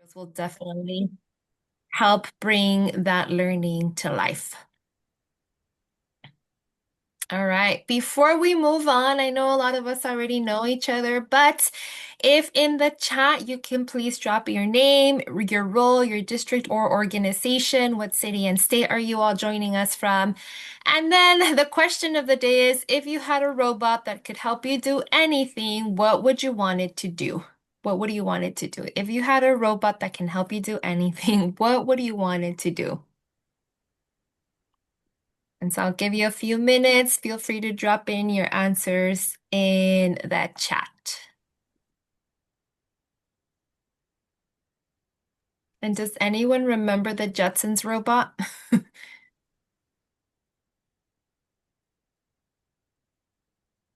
This will definitely help bring that learning to life. All right. Before we move on, I know a lot of us already know each other, but if in the chat you can please drop your name, your role, your district or organization, what city and state are you all joining us from? And then the question of the day is, if you had a robot that could help you do anything, what would you want it to do? What would you want it to do? If you had a robot that can help you do anything, what would you want it to do? And so I'll give you a few minutes. Feel free to drop in your answers in that chat. And does anyone remember the Jetsons robot?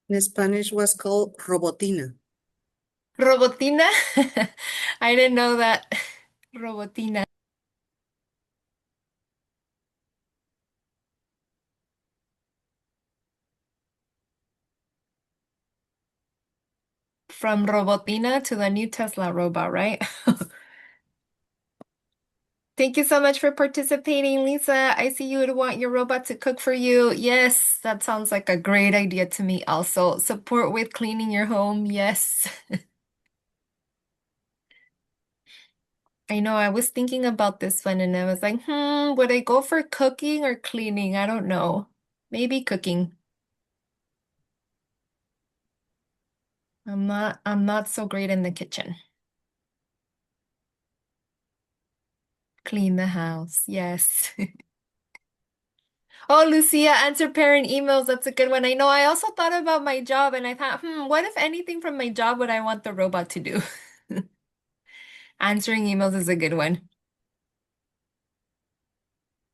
In Spanish was called Robotina. Robotina? I didn't know that. Robotina. From Robotina to the new Tesla robot, right? Thank you so much for participating, Lisa. I see you would want your robot to cook for you. Yes, that sounds like a great idea to me also. Support with cleaning your home. Yes. I know I was thinking about this one and I was like, would I go for cooking or cleaning? I don't know. Maybe cooking. I'm not so great in the kitchen. Clean the house. Yes. Oh, Lucia, answer parent emails. That's a good one. I know I also thought about my job and I thought, what if anything from my job would I want the robot to do? Answering emails is a good one.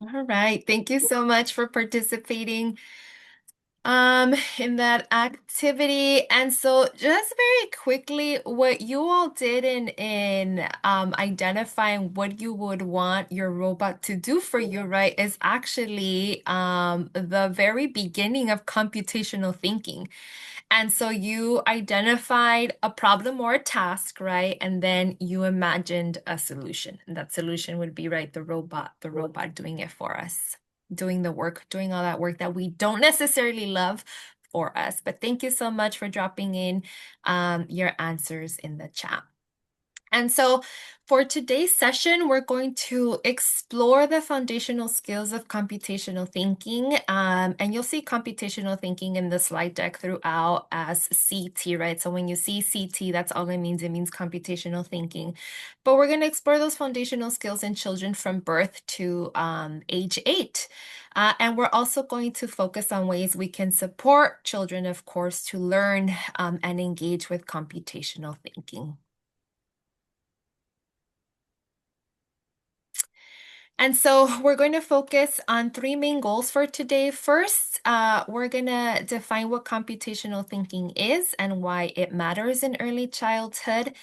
All right. Thank you so much for participating. In that activity. And so just very quickly, what you all did in identifying what you would want your robot to do for you, right, is actually the very beginning of computational thinking. And so you identified a problem or a task, right? And then you imagined a solution. And that solution would be, right, the robot doing it for us, doing the work, doing all that work that we don't necessarily love for us. But thank you so much for dropping in your answers in the chat. And so for today's session, we're going to explore the foundational skills of computational thinking. And you'll see computational thinking in the slide deck throughout as CT, right? So when you see CT, that's all it means. It means computational thinking. But we're going to explore those foundational skills in children from birth to age 8. And we're also going to focus on ways we can support children, of course, to learn and engage with computational thinking. And so we're going to focus on three main goals for today. First, we're going to define what computational thinking is and why it matters in early childhood.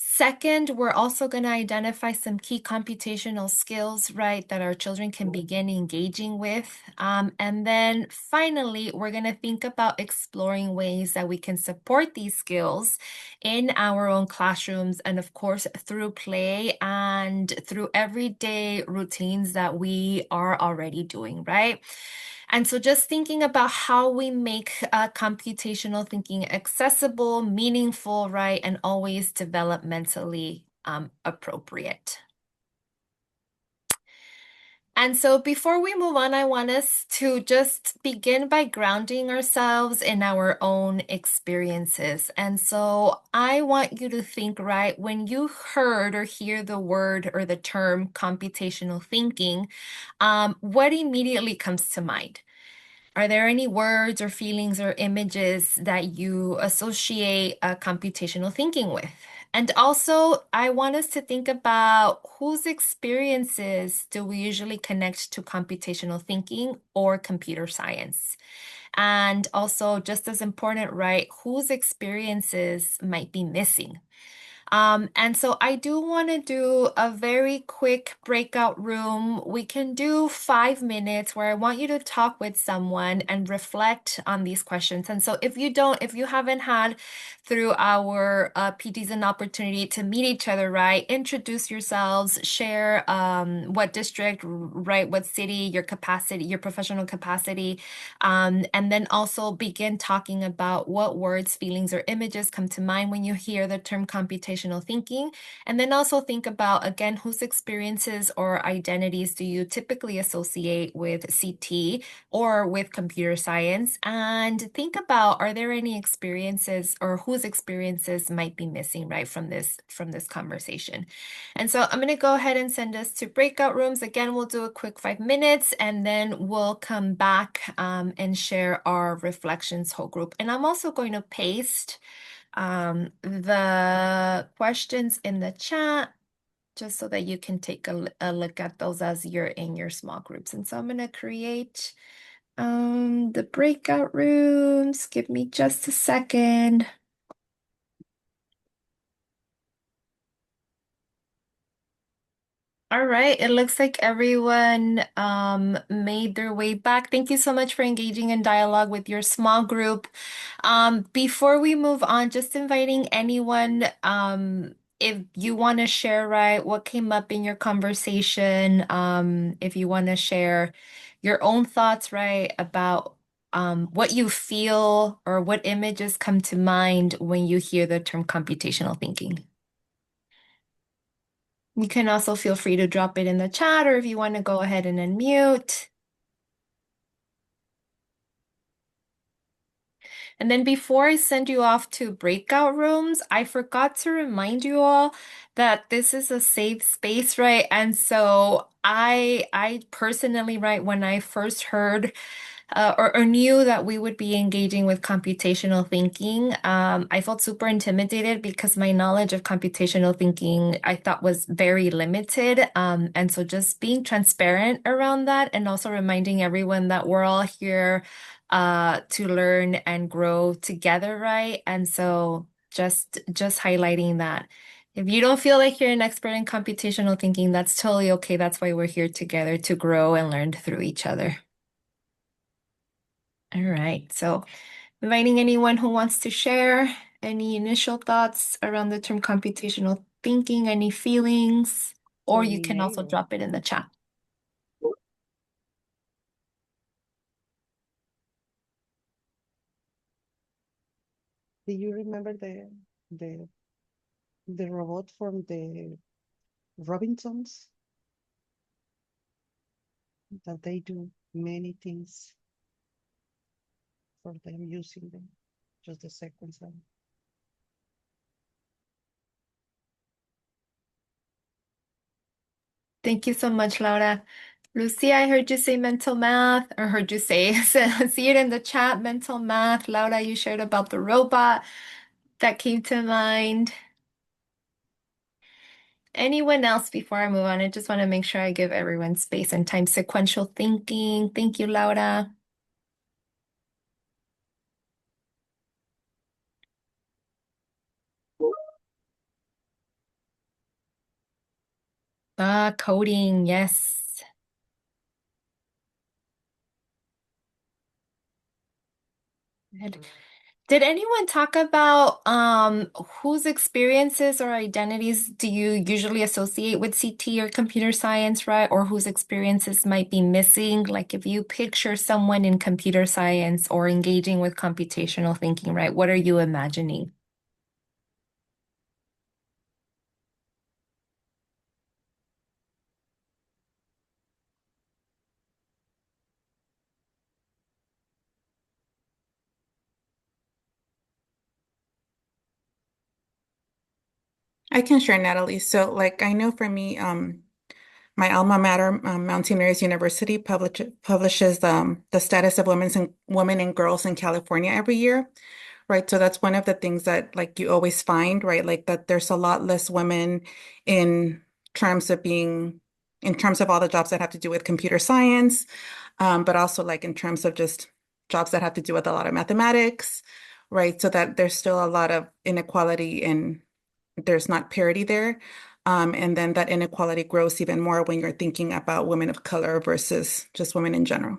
Second, we're also going to identify some key computational skills, right, that our children can begin engaging with. And then finally, we're going to think about exploring ways that we can support these skills in our own classrooms and, of course, through play and through everyday routines that we are already doing, right? And so just thinking about how we make computational thinking accessible, meaningful, right, and always developmentally appropriate. And so before we move on, I want us to just begin by grounding ourselves in our own experiences. And so I want you to think, right, when you heard or hear the word or the term computational thinking, what immediately comes to mind? Are there any words or feelings or images that you associate computational thinking with? And also, I want us to think about whose experiences do we usually connect to computational thinking or computer science? And also, just as important, right, whose experiences might be missing? And so I do want to do a very quick breakout room. We can do 5 minutes where I want you to talk with someone and reflect on these questions. And so if you haven't had through our PDs an opportunity to meet each other, right? Introduce yourselves, share what district, right? What city, your capacity, your professional capacity, and then also begin talking about what words, feelings, or images come to mind when you hear the term computational thinking. And then also think about, again, whose experiences or identities do you typically associate with CT or with computer science? And think about, are there any experiences or whose experiences might be missing, right, from this conversation? And so I'm going to go ahead and send us to breakout rooms. Again, we'll do a quick 5 minutes and then we'll come back and share our reflections whole group. And I'm also going to paste the questions in the chat just so that you can take a look at those as you're in your small groups. And so I'm going to create the breakout rooms. Give me just a second. All right, it looks like everyone made their way back. Thank you so much for engaging in dialogue with your small group. Before we move on, just inviting anyone, if you want to share, right, what came up in your conversation, if you want to share your own thoughts, right, about what you feel or what images come to mind when you hear the term computational thinking. You can also feel free to drop it in the chat or if you want to go ahead and unmute. And then before I send you off to breakout rooms, I forgot to remind you all that this is a safe space, right? And so I personally, right, when I first heard or knew that we would be engaging with computational thinking. I felt super intimidated because my knowledge of computational thinking I thought was very limited. And so just being transparent around that and also reminding everyone that we're all here to learn and grow together, right? And so just highlighting that. If you don't feel like you're an expert in computational thinking, that's totally okay. That's why we're here together to grow and learn through each other. All right. So, inviting anyone who wants to share any initial thoughts around the term computational thinking, any feelings, or you can also Tornado. drop it in the chat. Do you remember the the robot from the Robinsons that they do many things for them using them, just the sequence and Thank you so much, Laura. Lucia, I heard you say mental math, or heard you say, see it in the chat, mental math. Laura, you shared about the robot that came to mind. Anyone else before I move on? I just want to make sure I give everyone space and time. Sequential thinking. Thank you, Laura. Coding, yes. Good. Did anyone talk about whose experiences or identities do you usually associate with CT or computer science, right? Or whose experiences might be missing? Like if you picture someone in computer science or engaging with computational thinking, right? What are you imagining? I can share, Natalie. So, like, I know for me, my alma mater, Mount St. Mary's University, publishes the status of women and girls in California every year, right? So that's one of the things that, like, you always find, right? Like that there's a lot less women in terms of being, in terms of all the jobs that have to do with computer science, but also like in terms of just jobs that have to do with a lot of mathematics, right? So that there's still a lot of inequality there's not parity there. And then that inequality grows even more when you're thinking about women of color versus just women in general.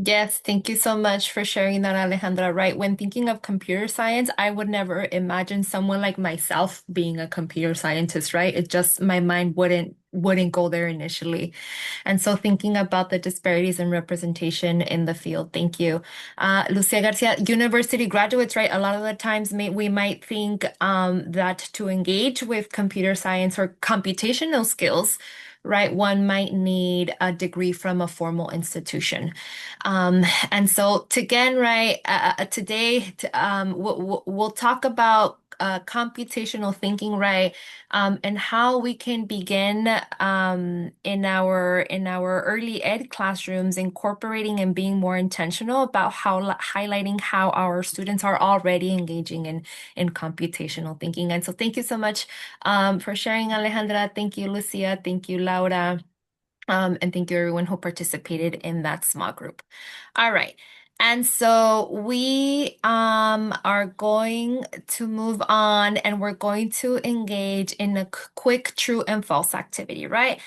Yes, thank you so much for sharing that, Alejandra. Right. When thinking of computer science, I would never imagine someone like myself being a computer scientist, right? It just my mind wouldn't go there initially. And so thinking about the disparities in representation in the field, thank you. Lucia Garcia, university graduates, right? A lot of the times we might think that to engage with computer science or computational skills, right, one might need a degree from a formal institution. Um, and so to again, right, today, we'll talk about computational thinking, right, and how we can begin in our early ed classrooms, incorporating and being more intentional about how highlighting how our students are already engaging in computational thinking. And so, thank you so much for sharing, Alejandra. Thank you, Lucia. Thank you, Laura. And thank you everyone who participated in that small group. All right. And so we are going to move on and we're going to engage in a quick true and false activity, right?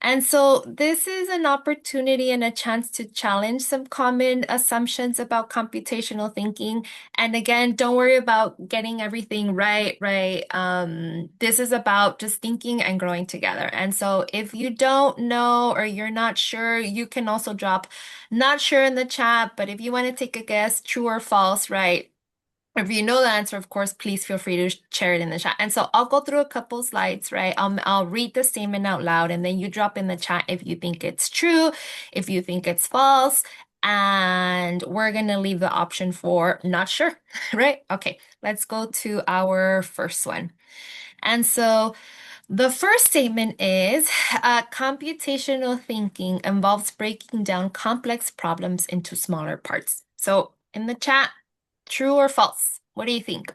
And so this is an opportunity and a chance to challenge some common assumptions about computational thinking. And again, don't worry about getting everything right, right? This is about just thinking and growing together. And so if you don't know or you're not sure, you can also drop not sure in the chat, but if you want to take a guess, true or false, right? If you know the answer, of course, please feel free to share it in the chat. And so I'll go through a couple slides, right? I'll read the statement out loud and then you drop in the chat if you think it's true, if you think it's false, and we're gonna leave the option for not sure, right? Okay, let's go to our first one. And so the first statement is computational thinking involves breaking down complex problems into smaller parts. So in the chat, true or false? What do you think?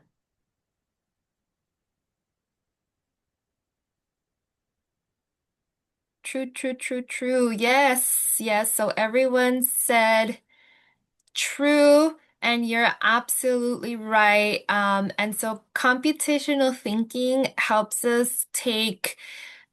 True, true, true, true. Yes, yes. So everyone said true, and you're absolutely right. And so computational thinking helps us take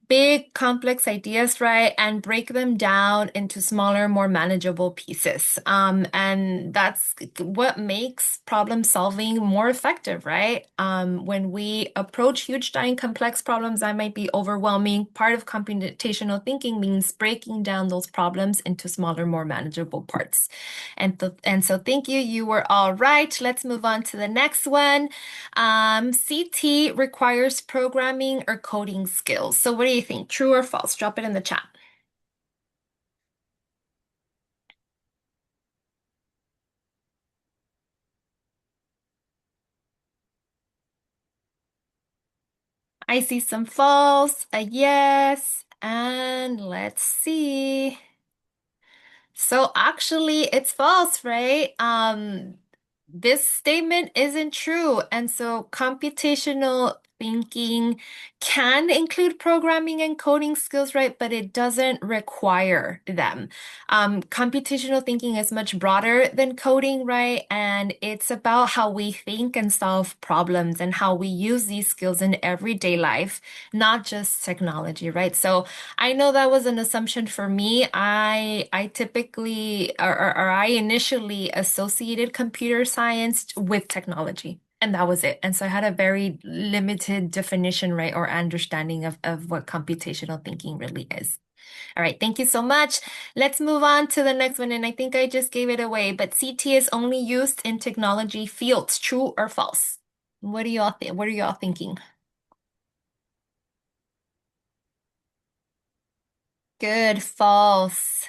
big complex ideas, right, and break them down into smaller, more manageable pieces. And that's what makes problem solving more effective, right? When we approach huge, giant, complex problems that might be overwhelming, part of computational thinking means breaking down those problems into smaller, more manageable parts. And so thank you. You were all right. Let's move on to the next one. CT requires programming or coding skills. So what do you think? True or false? Drop it in the chat. I see some false, a yes, and let's see. So actually, it's false, right? This statement isn't true. And so computational thinking can include programming and coding skills, right? But it doesn't require them. Computational thinking is much broader than coding, right? And it's about how we think and solve problems and how we use these skills in everyday life, not just technology, right? So I know that was an assumption for me. I typically or I initially associated computer science with technology. And that was it. And so I had a very limited definition, right, or understanding of what computational thinking really is. All right, thank you so much. Let's move on to the next one. And I think I just gave it away, but CT is only used in technology fields. True or false? What do y'all think? What are y'all thinking? Good, false.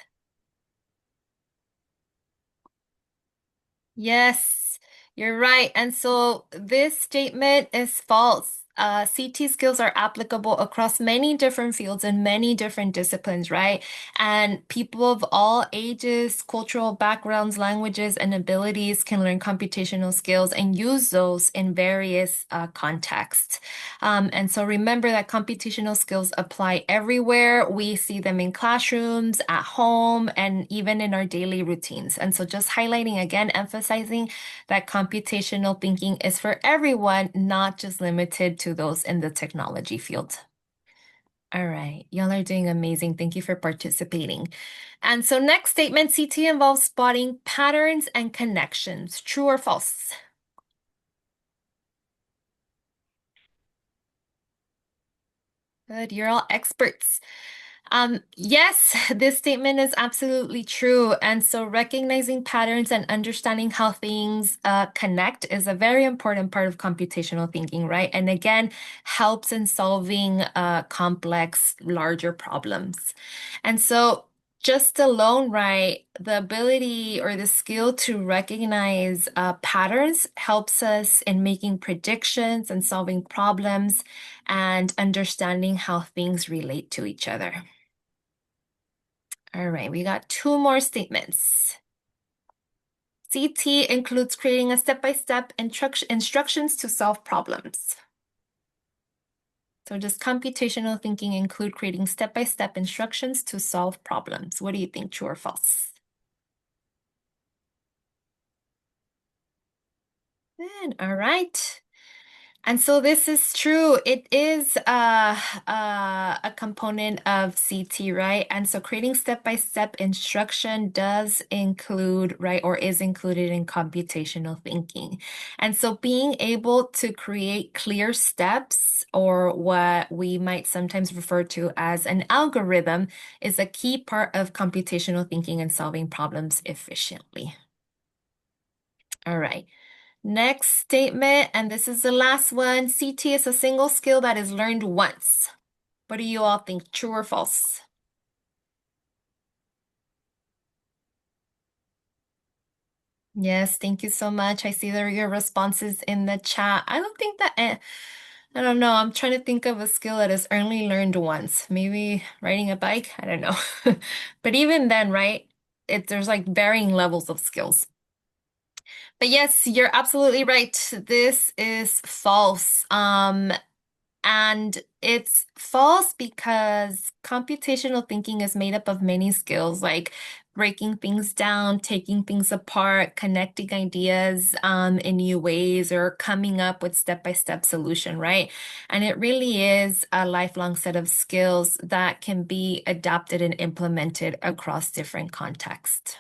Yes, you're right. And so this statement is false. CT skills are applicable across many different fields and many different disciplines, right? And people of all ages, cultural backgrounds, languages, and abilities can learn computational skills and use those in various contexts. And so remember that computational skills apply everywhere. We see them in classrooms, at home, and even in our daily routines. And so just highlighting again, emphasizing that computational thinking is for everyone, not just limited to those in the technology field. All right, y'all are doing amazing. Thank you for participating. And so next statement, CT involves spotting patterns and connections. True or false? Good, you're all experts. Yes, this statement is absolutely true. And so recognizing patterns and understanding how things connect is a very important part of computational thinking, right? And again, helps in solving complex, larger problems. And so just alone, right, the ability or the skill to recognize patterns helps us in making predictions and solving problems and understanding how things relate to each other. All right, we got two more statements. CT includes creating a step-by-step instructions to solve problems. So does computational thinking include creating step-by-step instructions to solve problems? What do you think, true or false? Good, all right. And so this is true. It is a component of CT, right? And so creating step-by-step instruction does include, right, or is included in computational thinking. And so being able to create clear steps, or what we might sometimes refer to as an algorithm, is a key part of computational thinking and solving problems efficiently. All right. Next statement, and this is the last one. CT is a single skill that is learned once. What do you all think, true or false? Yes, thank you so much. I see there are your responses in the chat. I don't think that, I don't know. I'm trying to think of a skill that is only learned once. Maybe riding a bike? I don't know. But even then, right, there's like varying levels of skills. But yes, you're absolutely right. This is false. And it's false because computational thinking is made up of many skills like breaking things down, taking things apart, connecting ideas in new ways, or coming up with step-by-step solution, right? And it really is a lifelong set of skills that can be adapted and implemented across different contexts.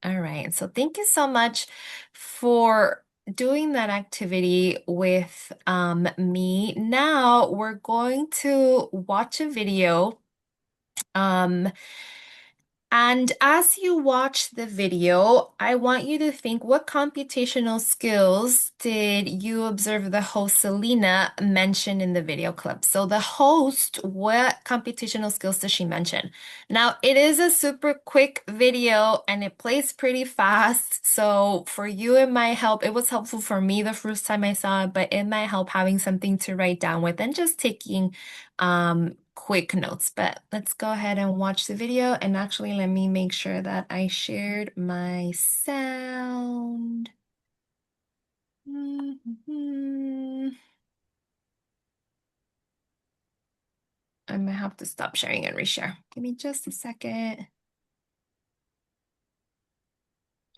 All right, so thank you so much for doing that activity with me. Now we're going to watch a video. And as you watch the video, I want you to think, what computational skills did you observe the host Selena mention in the video clip? So the host, what computational skills does she mention? Now, it is a super quick video and it plays pretty fast. So for you, it might help. It was helpful for me the first time I saw it, but it might help having something to write down with and just taking quick notes. But let's go ahead and watch the video. And actually, let me make sure that I shared my sound. I might have to stop sharing and reshare. Give me just a second.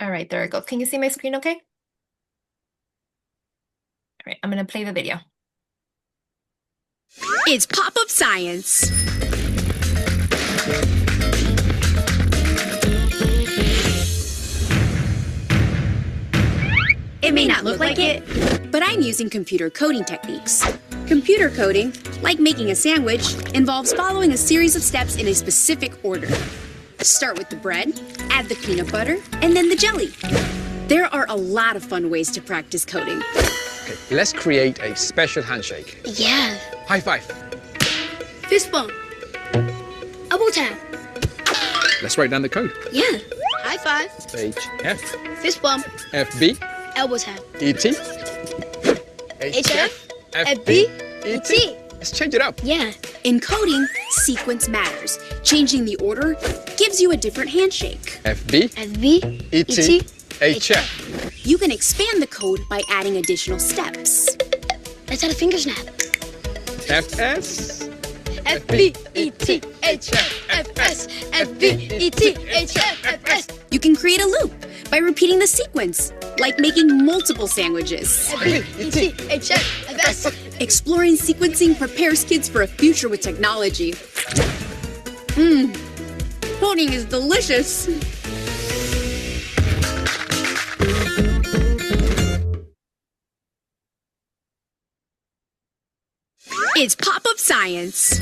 All right, there it goes. Can you see my screen okay? All right, I'm gonna play the video. It's pop-up science. It may not look like it, but I'm using computer coding techniques. Computer coding, like making a sandwich, involves following a series of steps in a specific order. Start with the bread, add the peanut butter, and then the jelly. There are a lot of fun ways to practice coding. Okay, let's create a special handshake. Yeah. High five. Fist bump. Elbow tap. Let's write down the code. Yeah. High five. HF. Fist bump. FB. Elbow tap. ET. HF. FB. E.T. Let's change it up. Yeah. In coding, sequence matters. Changing the order gives you a different handshake. FB, FB. ET, HF. You can expand the code by adding additional steps. Let's add a finger snap. FS, FB. E.T. HF. FS. FB. E.T. HF. FS. You can create a loop by repeating the sequence, like making multiple sandwiches. FB. E.T. HF. FS. Exploring sequencing prepares kids for a future with technology. Coding is delicious. It's pop-up science.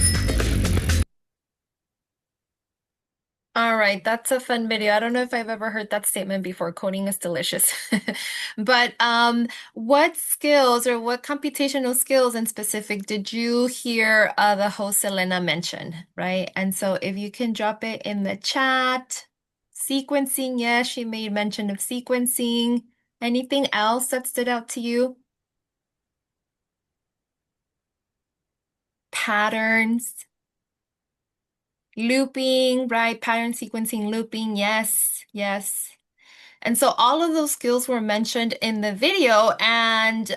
All right, that's a fun video. I don't know if I've ever heard that statement before. Coding is delicious. But what skills or what computational skills in specific did you hear the host Elena mention, right? And so if you can drop it in the chat. Sequencing, yes, she made mention of sequencing. Anything else that stood out to you? Patterns. Looping, right? Pattern sequencing, looping, yes, yes. And so all of those skills were mentioned in the video, and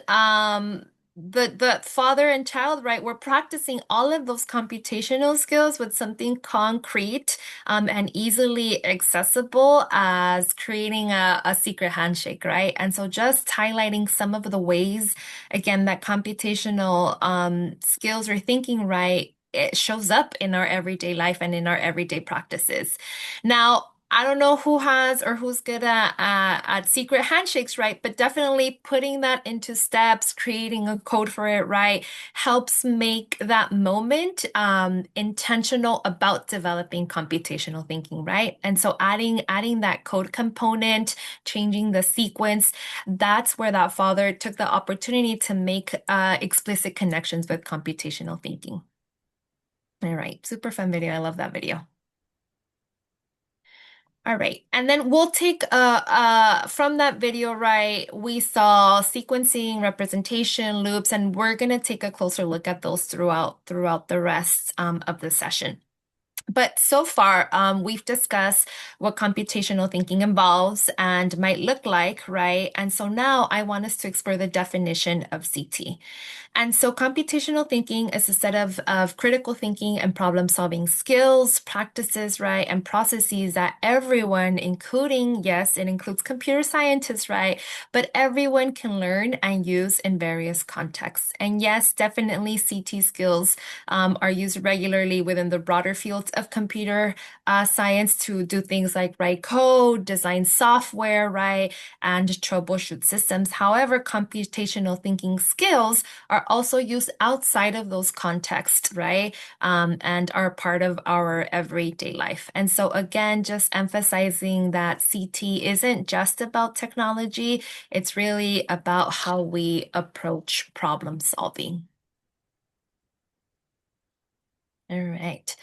the father and child, right, we're practicing all of those computational skills with something concrete and easily accessible as creating a secret handshake, right? And so just highlighting some of the ways, again, that computational skills or thinking right, it shows up in our everyday life and in our everyday practices. Now, I don't know who has or who's good at secret handshakes, right? But definitely putting that into steps, creating a code for it, right, helps make that moment intentional about developing computational thinking, right? And so adding that code component, changing the sequence, that's where that father took the opportunity to make explicit connections with computational thinking. All right, super fun video. I love that video. All right, and then we'll take from that video, right, we saw sequencing, representation, loops, and we're gonna take a closer look at those throughout the rest of the session. But so far, we've discussed what computational thinking involves and might look like, right? And so now I want us to explore the definition of CT. And so computational thinking is a set of critical thinking and problem-solving skills, practices, right, and processes that everyone, including, yes, it includes computer scientists, right, but everyone can learn and use in various contexts. And yes, definitely CT skills are used regularly within the broader fields of computer science to do things like write code, design software, right, and troubleshoot systems. However, computational thinking skills are also used outside of those contexts, right? And are part of our everyday life. And so again, just emphasizing that CT isn't just about technology, it's really about how we approach problem solving. All right.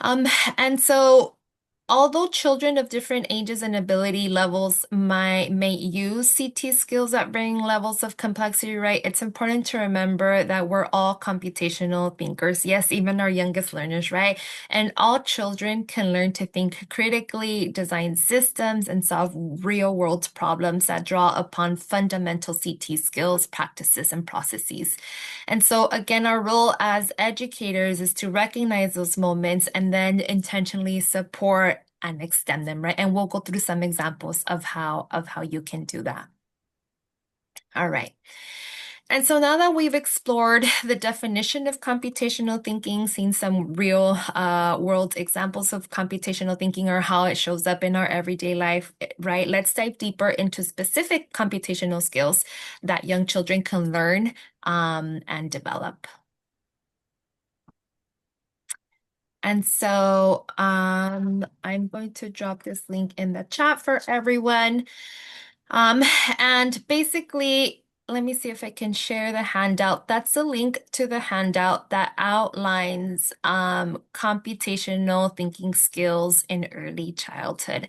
And so although children of different ages and ability levels may use CT skills at varying levels of complexity, right? It's important to remember that we're all computational thinkers. Yes, even our youngest learners, right? And all children can learn to think critically, design systems, and solve real-world problems that draw upon fundamental CT skills, practices, and processes. And so again, our role as educators is to recognize those moments and then intentionally support and extend them, right? And we'll go through some examples of how you can do that. All right. And so now that we've explored the definition of computational thinking, seen some real world examples of computational thinking or how it shows up in our everyday life, right? Let's dive deeper into specific computational skills that young children can learn and develop. And so I'm going to drop this link in the chat for everyone. And basically, let me see if I can share the handout. That's a link to the handout that outlines computational thinking skills in early childhood.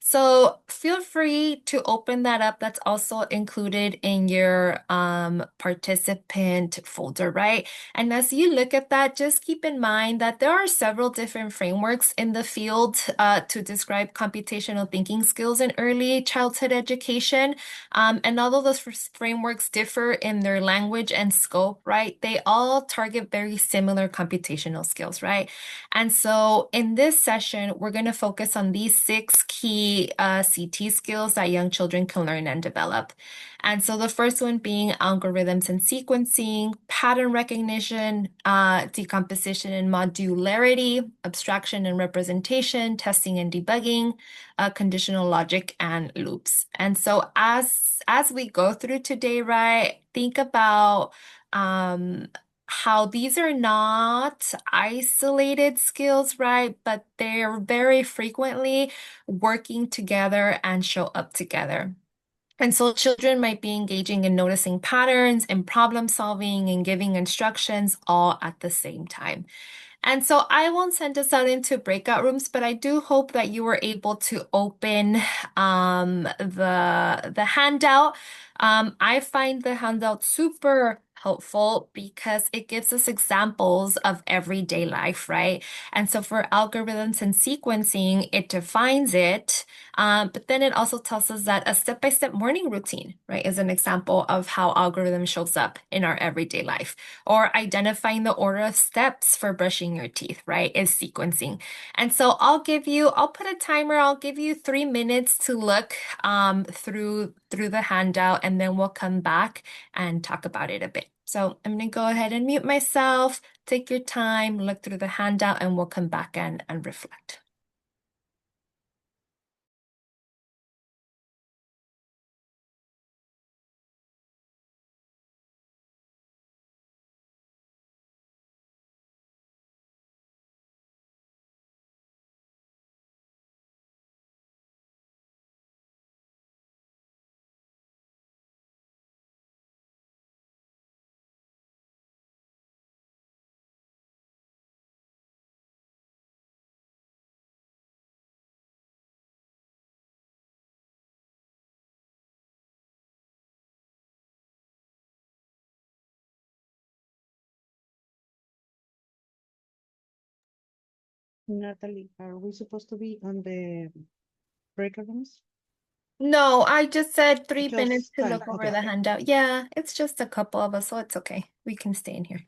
So feel free to open that up. That's also included in your participant folder, right? And as you look at that, just keep in mind that there are several different frameworks in the field to describe computational thinking skills in early childhood education. And although those frameworks differ in their language and scope, right, they all target very similar computational skills, right? And so in this session, we're going to focus on these 6 key CT skills that young children can learn and develop. And so the first one being algorithms and sequencing, pattern recognition, decomposition and modularity, abstraction and representation, testing and debugging, conditional logic, and loops. And so as we go through today, right, think about how these are not isolated skills, right? But they're very frequently working together and show up together. And so children might be engaging in noticing patterns and problem solving and giving instructions all at the same time. And so I won't send us out into breakout rooms, but I do hope that you were able to open the handout. I find the handout super helpful because it gives us examples of everyday life, right? And so for algorithms and sequencing, it defines it, but then it also tells us that a step-by-step morning routine, right, is an example of how algorithm shows up in our everyday life. Or identifying the order of steps for brushing your teeth, right, is sequencing. And so I'll put a timer, I'll give you 3 minutes to look through the handout, and then we'll come back and talk about it a bit. So I'm going to go ahead and mute myself, take your time, look through the handout, and we'll come back and reflect. Natalie, are we supposed to be on the breakout rooms? No, I just said 3 minutes Just to time. look over Okay. the handout. Yeah, it's just a couple of us, so it's okay. We can stay in here.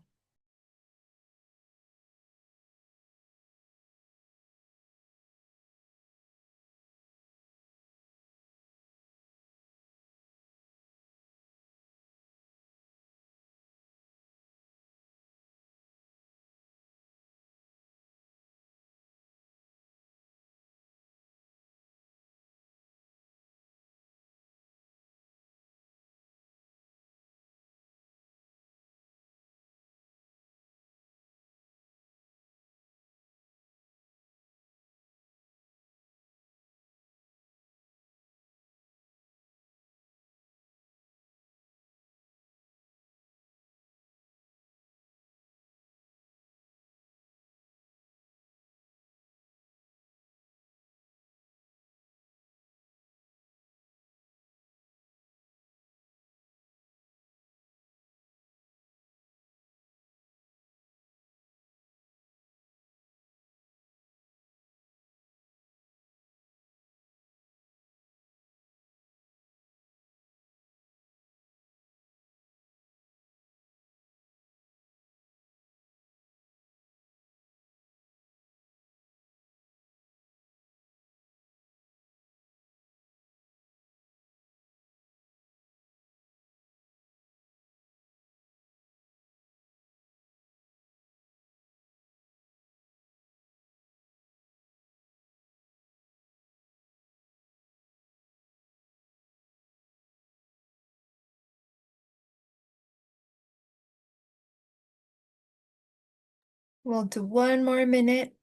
We'll do 1 more minute.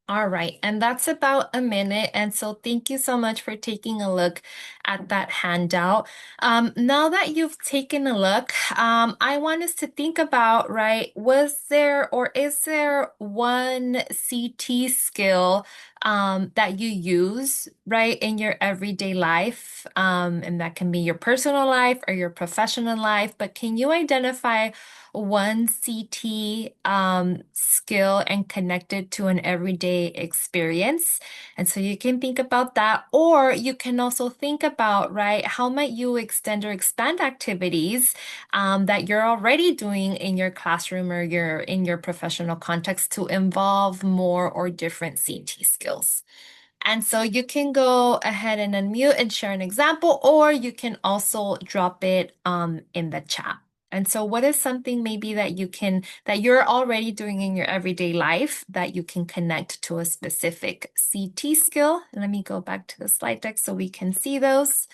All right, and that's about a minute. And so thank you so much for taking a look at that handout. Now that you've taken a look, I want us to think about, right, was there or is there one CT skill that you use, right, in your everyday life? And that can be your personal life or your professional life, but can you identify one CT skill and connect it to an everyday experience? And so you can think about that, or you can also think about, right, how might you extend or expand activities that you're already doing in your classroom or in your professional context to involve more or different CT skills. And so you can go ahead and unmute and share an example, or you can also drop it in the chat. And so what is something maybe that you're already doing in your everyday life that you can connect to a specific CT skill? Let me go back to the slide deck so we can see those.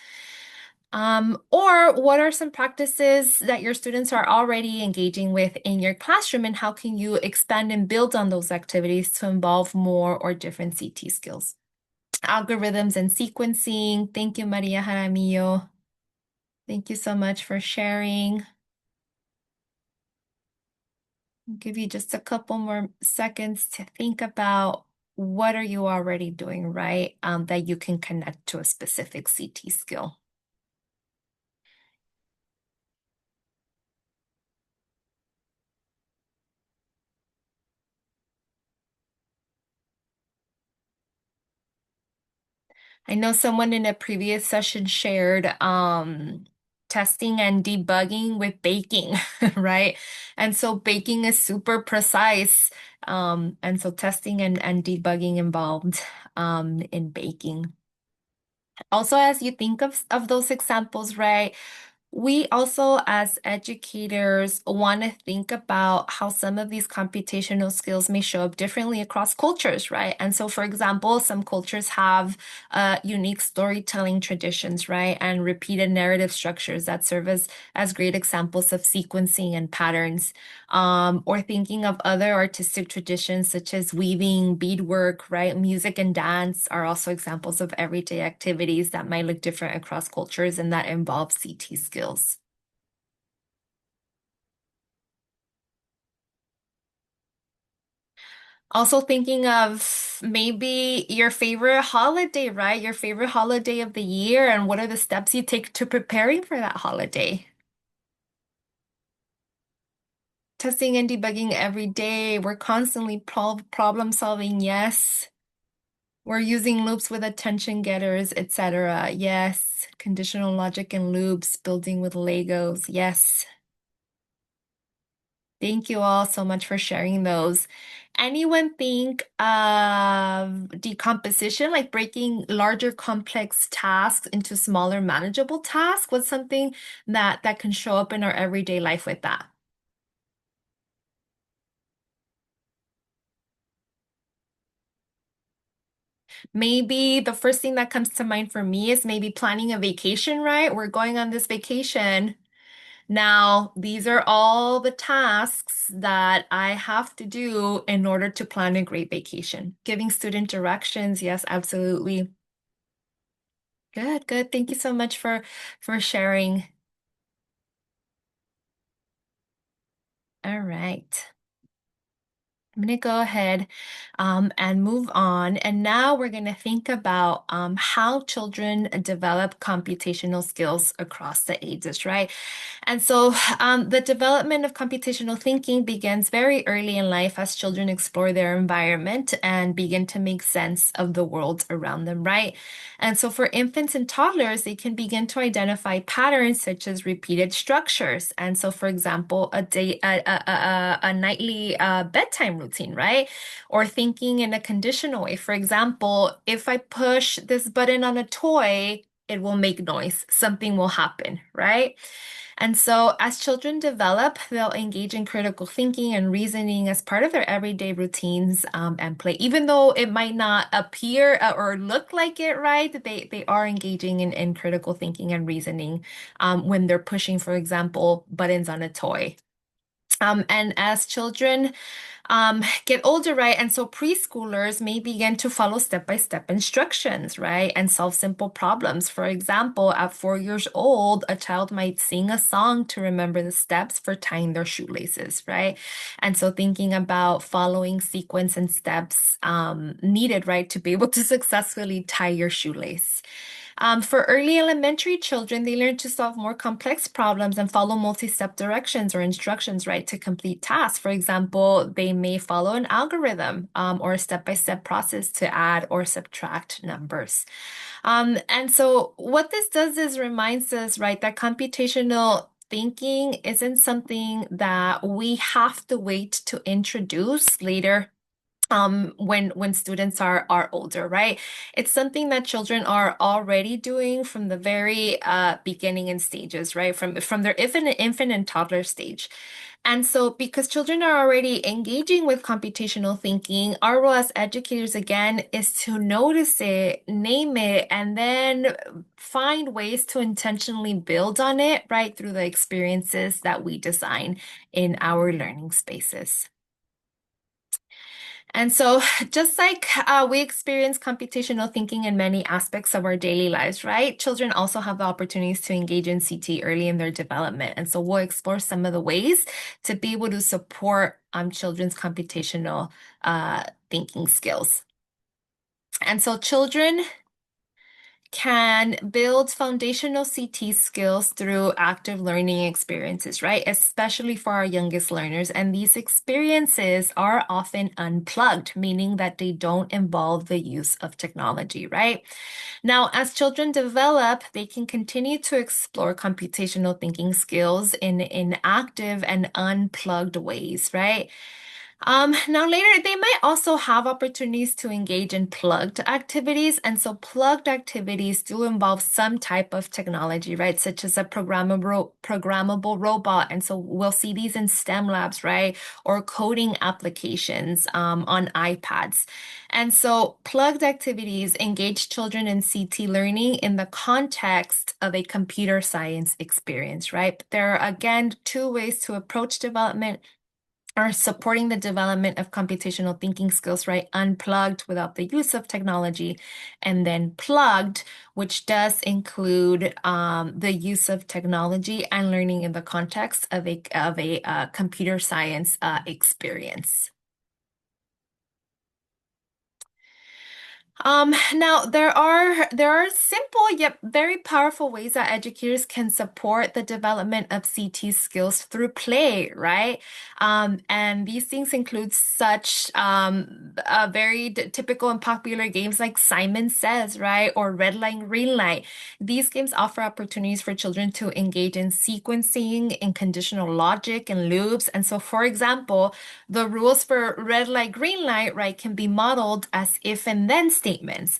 Or what are some practices that your students are already engaging with in your classroom, and how can you expand and build on those activities to involve more or different CT skills? Algorithms and sequencing. Thank you, Maria Jaramillo. Thank you so much for sharing. I'll give you just a couple more seconds to think about what are you already doing, right? That you can connect to a specific CT skill. I know someone in a previous session shared testing and debugging with baking, right? And so baking is super precise. And so testing and debugging involved in baking. Also, as you think of those examples, right? We also, as educators, want to think about how some of these computational skills may show up differently across cultures, right? And so, for example, some cultures have unique storytelling traditions, right? And repeated narrative structures that serve as great examples of sequencing and patterns. Or thinking of other artistic traditions such as weaving, beadwork, right? Music and dance are also examples of everyday activities that might look different across cultures and that involve CT skills. Also thinking of maybe your favorite holiday, right? Your favorite holiday of the year, and what are the steps you take to preparing for that holiday? Testing and debugging every day. We're constantly problem solving. Yes. We're using loops with attention getters, etc. Yes. Conditional logic and loops, building with Legos. Yes. Thank you all so much for sharing those. Anyone think of decomposition, like breaking larger complex tasks into smaller manageable tasks? What's something that can show up in our everyday life with that? Maybe the first thing that comes to mind for me is maybe planning a vacation, right? We're going on this vacation. Now, these are all the tasks that I have to do in order to plan a great vacation. Giving student directions, yes, absolutely. Good, good. Thank you so much for sharing. All right. I'm going to go ahead and move on. And now we're going to think about how children develop computational skills across the ages, right? And so the development of computational thinking begins very early in life as children explore their environment and begin to make sense of the world around them, right? And so for infants and toddlers, they can begin to identify patterns such as repeated structures. And so, for example, a nightly bedtime routine, right? Or thinking in a conditional way. For example, if I push this button on a toy, it will make noise. Something will happen, right? And so, as children develop, they'll engage in critical thinking and reasoning as part of their everyday routines and play. Even though it might not appear or look like it, right? They are engaging in critical thinking and reasoning when they're pushing, for example, buttons on a toy. And as children get older, right? And so preschoolers may begin to follow step-by-step instructions, right? And solve simple problems. For example, at 4 years old, a child might sing a song to remember the steps for tying their shoelaces, right? And so thinking about following sequence and steps needed, right, to be able to successfully tie your shoelace. For early elementary children, they learn to solve more complex problems and follow multi-step directions or instructions, right, to complete tasks. For example, they may follow an algorithm or a step-by-step process to add or subtract numbers. And so what this does is reminds us, right, that computational thinking isn't something that we have to wait to introduce later when students are older, right? It's something that children are already doing from the very beginning and stages, right? From their infant and toddler stage. And so because children are already engaging with computational thinking, our role as educators again is to notice it, name it, and then find ways to intentionally build on it, right, through the experiences that we design in our learning spaces. And so, just like we experience computational thinking in many aspects of our daily lives, right? Children also have the opportunities to engage in CT early in their development. And so, we'll explore some of the ways to be able to support children's computational thinking skills. And so, children can build foundational CT skills through active learning experiences, right? Especially for our youngest learners. And these experiences are often unplugged, meaning that they don't involve the use of technology, right? Now, as children develop, they can continue to explore computational thinking skills in active and unplugged ways, right? Now later, they might also have opportunities to engage in plugged activities. And so plugged activities do involve some type of technology, right? Such as a programmable robot. And so we'll see these in STEM labs, right? Or coding applications on iPads. And so plugged activities engage children in CT learning in the context of a computer science experience, right? But there are, again, two ways to approach development are supporting the development of computational thinking skills, right? Unplugged without the use of technology, and then plugged, which does include the use of technology and learning in the context of a computer science experience. Now there are simple yet very powerful ways that educators can support the development of CT skills through play, right? And these things include such very typical and popular games like Simon Says, right? Or Red Light, Green Light. These games offer opportunities for children to engage in sequencing, in conditional logic and loops. And so, for example, the rules for red light, green light, right, can be modeled as if and then statements.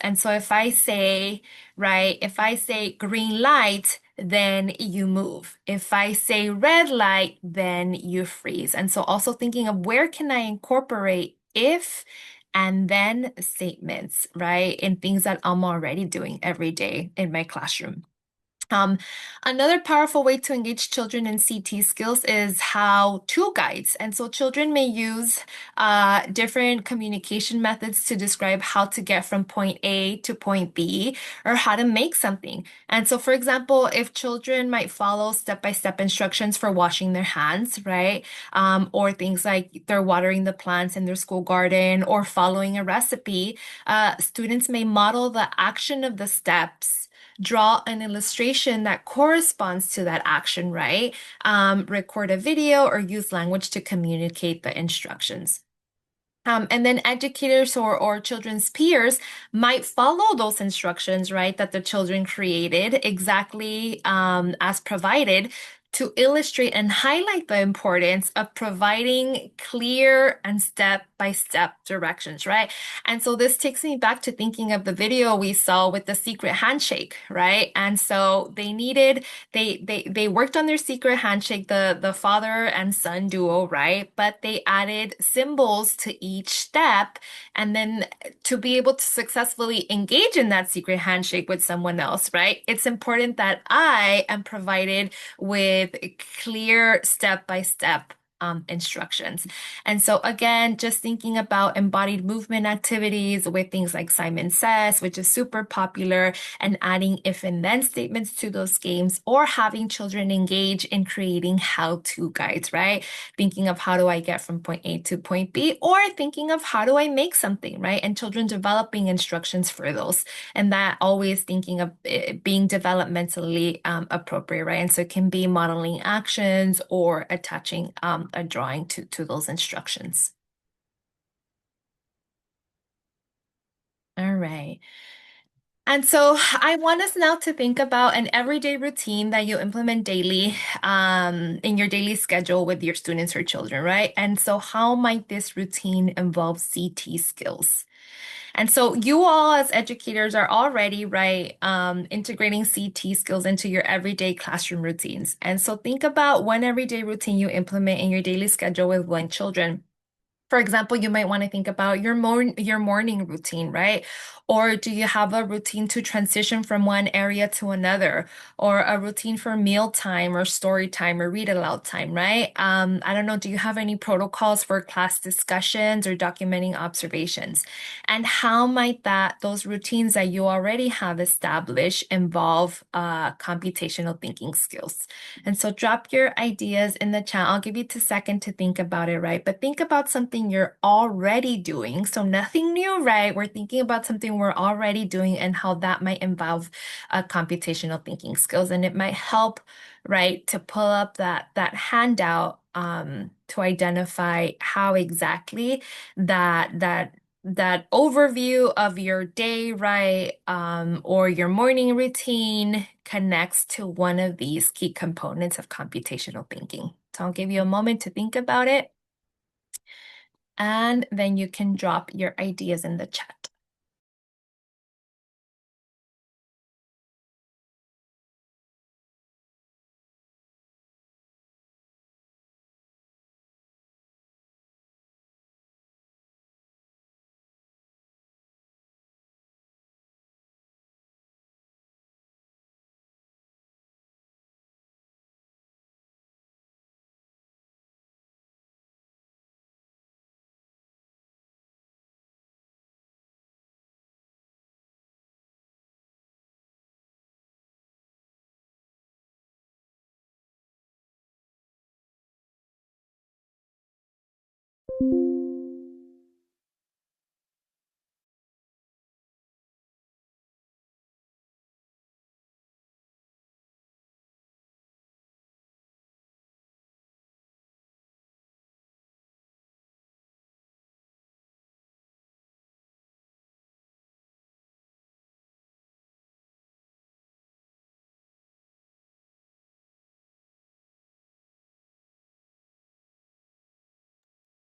And so if I say, right, if I say green light, then you move. If I say red light, then you freeze. And so also thinking of where can I incorporate if and then statements, right, in things that I'm already doing every day in my classroom. Another powerful way to engage children in CT skills is how-to guides. And so children may use different communication methods to describe how to get from point A to point B or how to make something. And so, for example, if children might follow step-by-step instructions for washing their hands, right? Or things like they're watering the plants in their school garden or following a recipe, students may model the action of the steps, draw an illustration that corresponds to that action, right? Record a video or use language to communicate the instructions. And then educators or children's peers might follow those instructions, right, that the children created exactly as provided to illustrate and highlight the importance of providing clear and step-by-step directions, right? And so this takes me back to thinking of the video we saw with the secret handshake, right? And so they worked on their secret handshake, the father and son duo, right? But they added symbols to each step, and then to be able to successfully engage in that secret handshake with someone else, right? It's important that I am provided with clear step-by-step instructions. And so again, just thinking about embodied movement activities with things like Simon Says, which is super popular, and adding if and then statements to those games, or having children engage in creating how-to guides, right? Thinking of how do I get from point A to point B, or thinking of how do I make something, right? And children developing instructions for those. And that always thinking of it being developmentally appropriate, right? And so it can be modeling actions or attaching a drawing to those instructions. All right. And so I want us now to think about an everyday routine that you implement daily in your daily schedule with your students or children, right? And so how might this routine involve CT skills? And so you all as educators are already, right, integrating CT skills into your everyday classroom routines. And so think about one everyday routine you implement in your daily schedule with blind children. For example, you might want to think about your morning routine, right? Or do you have a routine to transition from one area to another, or a routine for meal time or story time or read aloud time, right? I don't know, do you have any protocols for class discussions or documenting observations? And how might those routines that you already have established involve computational thinking skills? And so drop your ideas in the chat. I'll give you 2 seconds to think about it, right? But think about something you're already doing. So nothing new, right? We're thinking about something we're already doing and how that might involve computational thinking skills. And it might help, right, to pull up that handout to identify how exactly that overview of your day, right, or your morning routine connects to one of these key components of computational thinking. So I'll give you a moment to think about it, and then you can drop your ideas in the chat.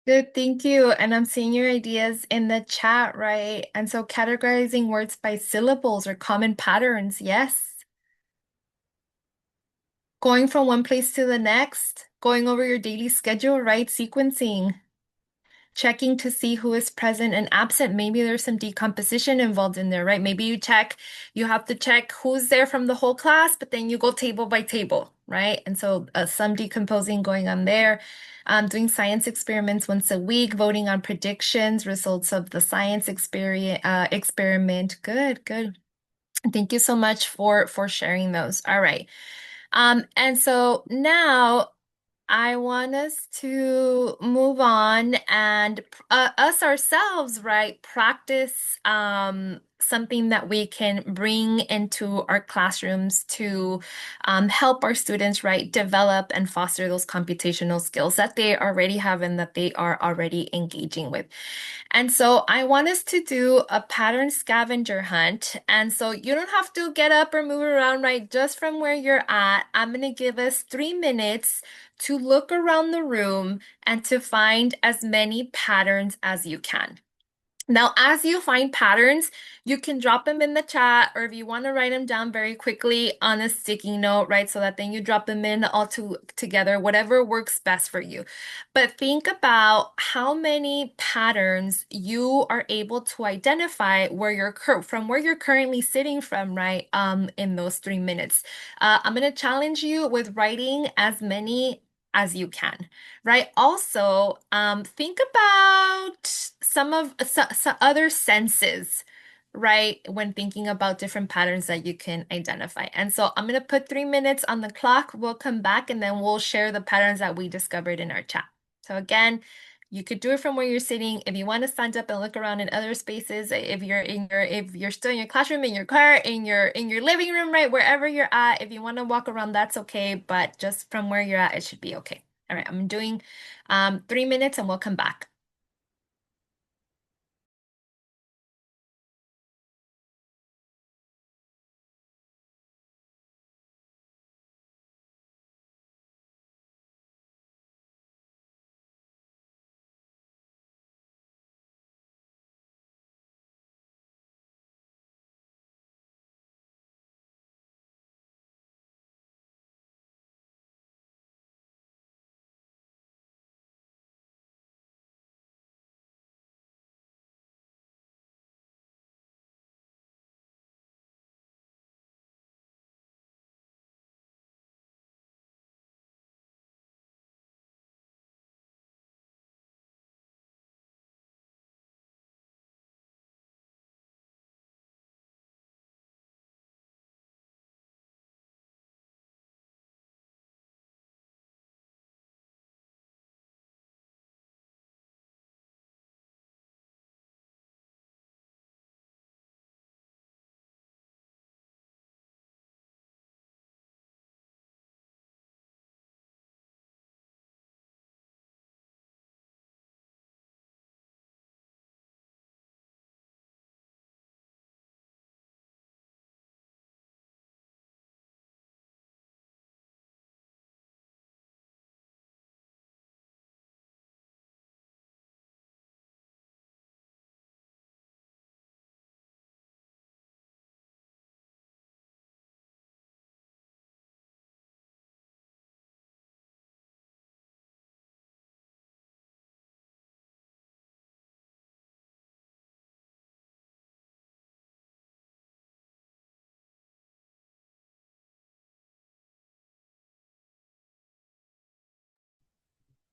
Good, thank you. And I'm seeing your ideas in the chat, right? And so categorizing words by syllables or common patterns, yes. Going from one place to the next, going over your daily schedule, right? Sequencing. Checking to see who is present and absent. Maybe there's some decomposition involved in there, right? Maybe you have to check who's there from the whole class, but then you go table by table, right? And so some decomposing going on there. Doing science experiments once a week, voting on predictions, results of the science experiment. Good, good. Thank you so much for sharing those. All right. And so now I want us to move on and us ourselves, right, practice something that we can bring into our classrooms to help our students, right, develop and foster those computational skills that they already have and that they are already engaging with. And so I want us to do a pattern scavenger hunt. And so you don't have to get up or move around, right? Just from where you're at, I'm going to give us 3 minutes to look around the room and to find as many patterns as you can. Now, as you find patterns, you can drop them in the chat, or if you want to write them down very quickly on a sticky note, right? So that then you drop them in all together, whatever works best for you. But think about how many patterns you are able to identify from where you're currently sitting from, right? In those 3 minutes. I'm going to challenge you with writing as many as you can, right? Also, think about some other senses, right? When thinking about different patterns that you can identify. And so I'm going to put 3 minutes on the clock. We'll come back and then we'll share the patterns that we discovered in our chat. So again, you could do it from where you're sitting. If you want to stand up and look around in other spaces, if you're still in your classroom, in your car, in your living room, right, wherever you're at, if you want to walk around, that's okay. But just from where you're at, it should be okay. All right, I'm doing 3 minutes and we'll come back.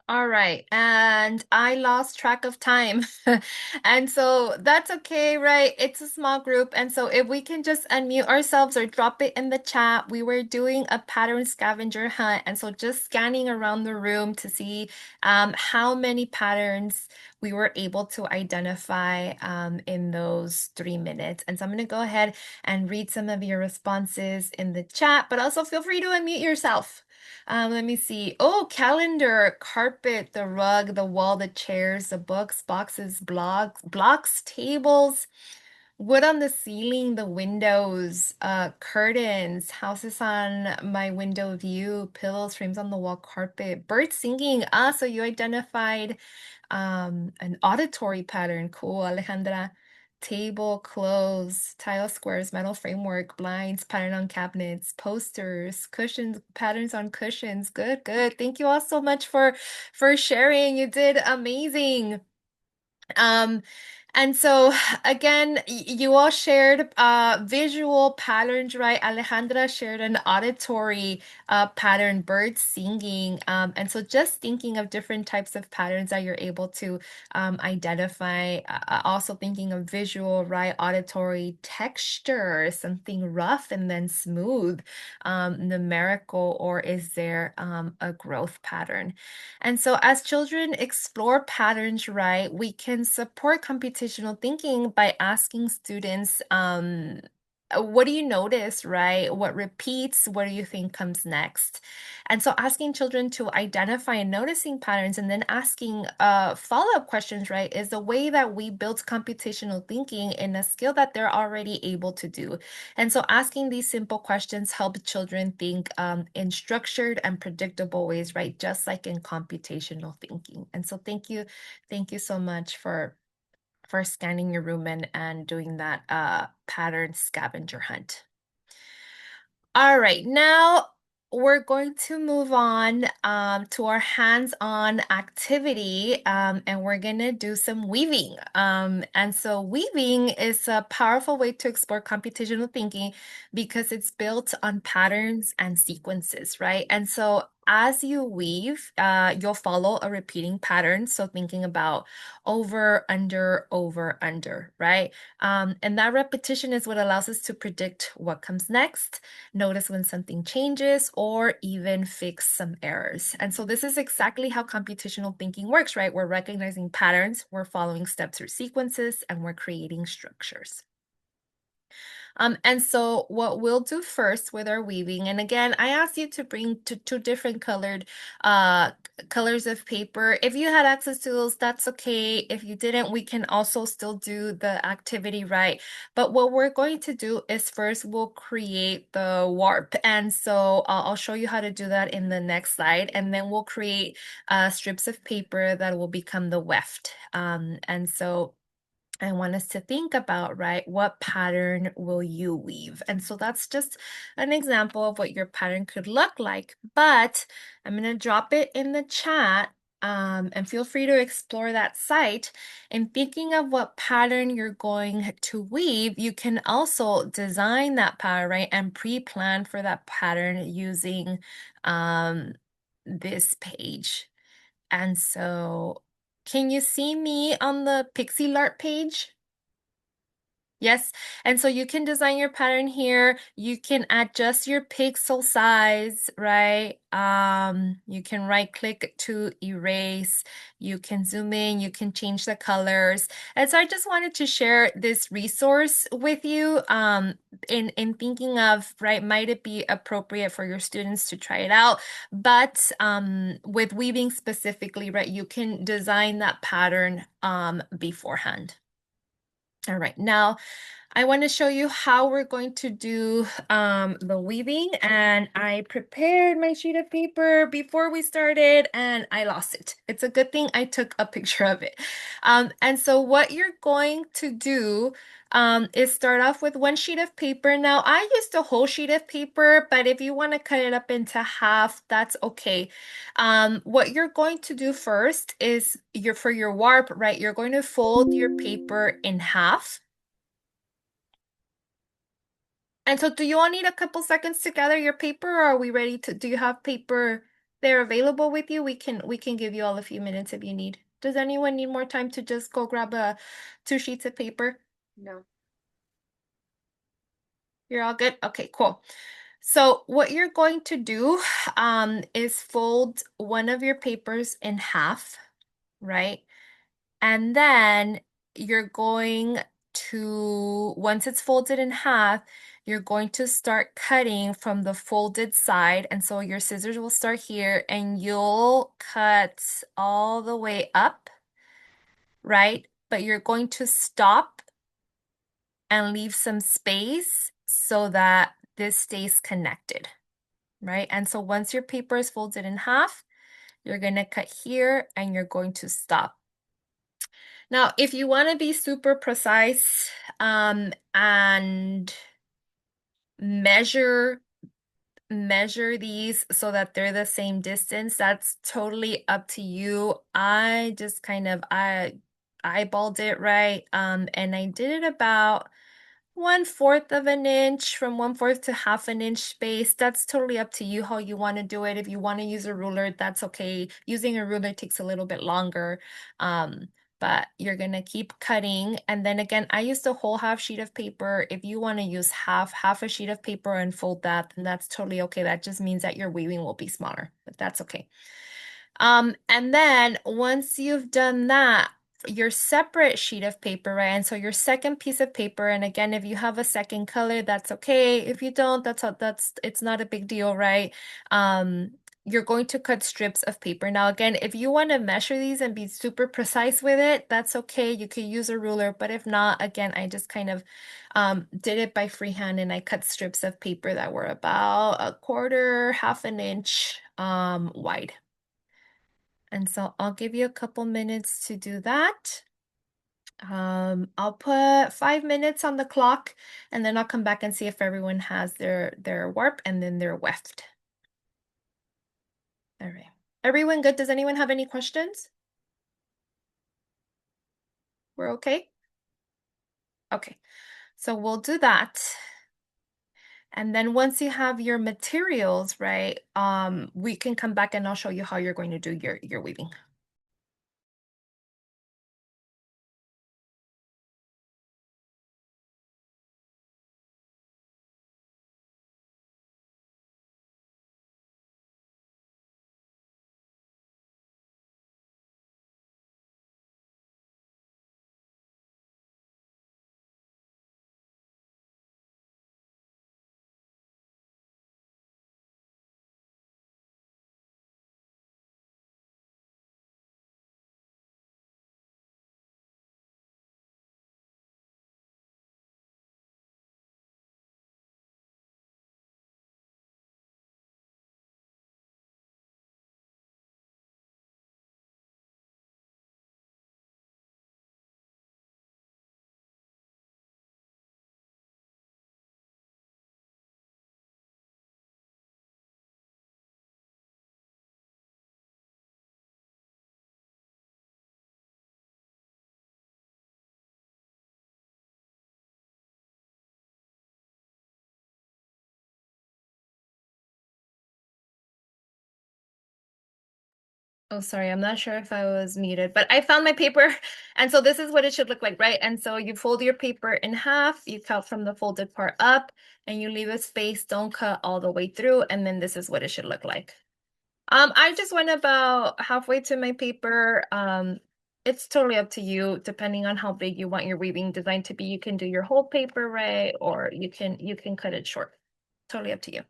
All right, and I lost track of time. And so that's okay, right? It's a small group. And so if we can just unmute ourselves or drop it in the chat, we were doing a pattern scavenger hunt. And so just scanning around the room to see how many patterns we were able to identify in those 3 minutes. And so I'm going to go ahead and read some of your responses in the chat, but also feel free to unmute yourself. Let me see. Oh, calendar, carpet, the rug, the wall, the chairs, the books, boxes, blocks, tables, wood on the ceiling, the windows, curtains, houses on my window view, pillows, frames on the wall, carpet, birds singing. Ah, so you identified an auditory pattern. Cool, Alejandra. Table, clothes, tile squares, metal framework, blinds, pattern on cabinets, posters, cushions, patterns on cushions. Good, good. Thank you all so much for sharing. You did amazing. Um, and so again, you all shared visual patterns, right? Alejandra shared an auditory pattern, birds singing. And so just thinking of different types of patterns that you're able to identify. Also thinking of visual, right? Auditory texture, something rough and then smooth, numerical, or is there a growth pattern? And so as children explore patterns, right, we can support computational thinking by asking students, what do you notice, right? What repeats? What do you think comes next? And so asking children to identify and noticing patterns and then asking follow-up questions, right, is the way that we build computational thinking in a skill that they're already able to do. And so asking these simple questions help children think in structured and predictable ways, right? Just like in computational thinking. And so thank you so much for scanning your room and doing that pattern scavenger hunt. All right, now we're going to move on to our hands-on activity, and we're gonna do some weaving. And so weaving is a powerful way to explore computational thinking because it's built on patterns and sequences, right? And so as you weave, you'll follow a repeating pattern. So thinking about over, under, right? And that repetition is what allows us to predict what comes next, notice when something changes, or even fix some errors. And so this is exactly how computational thinking works, right? We're recognizing patterns, we're following steps or sequences, and we're creating structures. And so what we'll do first with our weaving, and again, I asked you to bring two different colors of paper. If you had access to those, that's okay. If you didn't, we can also still do the activity, right? But what we're going to do is first we'll create the warp. And so I'll show you how to do that in the next slide. And then we'll create strips of paper that will become the weft. And so I want us to think about, right, what pattern will you weave? And so that's just an example of what your pattern could look like. But I'm going to drop it in the chat, and feel free to explore that site. And thinking of what pattern you're going to weave, you can also design that pattern, right, and pre-plan for that pattern using this page. And so can you see me on the Pixie Art page? Yes, and so you can design your pattern here. You can adjust your pixel size, right? You can right click to erase. You can zoom in, you can change the colors. And so I just wanted to share this resource with you in thinking of, right, might it be appropriate for your students to try it out? But with weaving specifically, right, you can design that pattern beforehand. All right, now I want to show you how we're going to do the weaving, and I prepared my sheet of paper before we started and I lost it. It's a good thing I took a picture of it. And so what you're going to do is start off with one sheet of paper. Now I used a whole sheet of paper, but if you want to cut it up into half, that's okay. What you're going to do first is for your warp, right? You're going to fold your paper in half. And so do you all need a couple seconds to gather your paper, or are we ready to, do you have paper there available with you? We can give you all a few minutes if you need. Does anyone need more time to just go grab two sheets of paper? No. You're all good? Okay, cool. So what you're going to do is fold one of your papers in half, right? And then you're going to, once it's folded in half, you're going to start cutting from the folded side. And so your scissors will start here and you'll cut all the way up, right? But you're going to stop and leave some space so that this stays connected, right? And so once your paper is folded in half, you're going to cut here and you're going to stop. Now, if you want to be super precise and measure these so that they're the same distance, that's totally up to you. I just kind of I eyeballed it, right? And I did it about 1/4 of an inch, from 1/4 to half an inch space. That's totally up to you how you want to do it. If you want to use a ruler, that's okay. Using a ruler takes a little bit longer. But you're gonna keep cutting. And then again, I used a whole half sheet of paper. If you want to use half a sheet of paper and fold that, then that's totally okay. That just means that your weaving will be smaller, but that's okay. And then once you've done that, your separate sheet of paper, right? And so your second piece of paper, and again, if you have a second color, that's okay. If you don't, it's not a big deal, right? You're going to cut strips of paper. Now, again, if you want to measure these and be super precise with it, that's okay. You could use a ruler, but if not, again, I just kind of did it by freehand and I cut strips of paper that were about 1/4, half an inch wide. And so I'll give you a couple minutes to do that. I'll put 5 minutes on the clock and then I'll come back and see if everyone has their warp and then their weft. All right. Everyone good? Does anyone have any questions? We're okay? Okay. So we'll do that. And then once you have your materials, right, we can come back and I'll show you how you're going to do your weaving. Oh, sorry, I'm not sure if I was muted, but I found my paper. And so this is what it should look like, right? And so you fold your paper in half, you cut from the folded part up, and you leave a space, don't cut all the way through, and then this is what it should look like. I just went about halfway to my paper. It's totally up to you, depending on how big you want your weaving design to be. You can do your whole paper, right? Or you can cut it short. Totally up to you.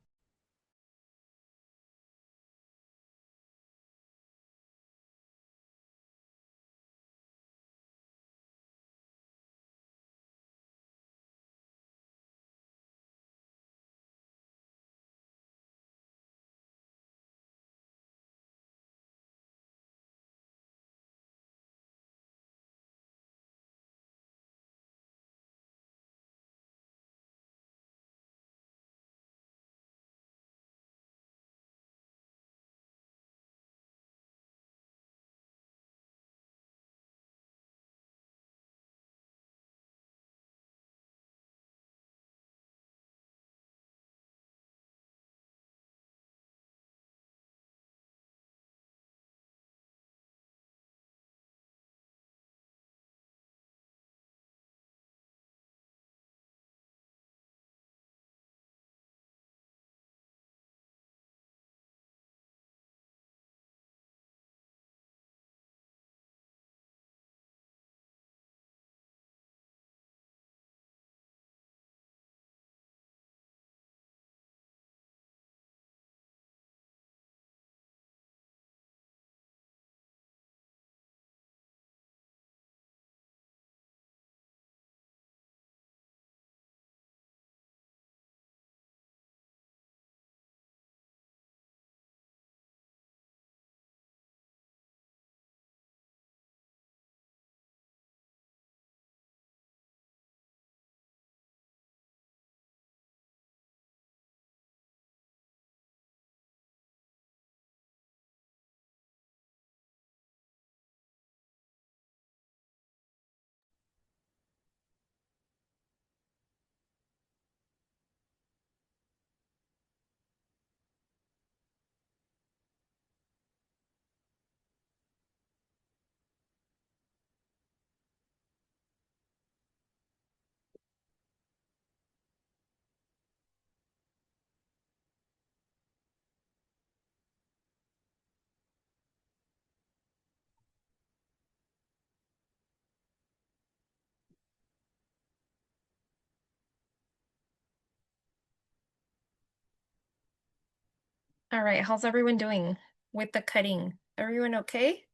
All right, how's everyone doing with the cutting? Everyone okay?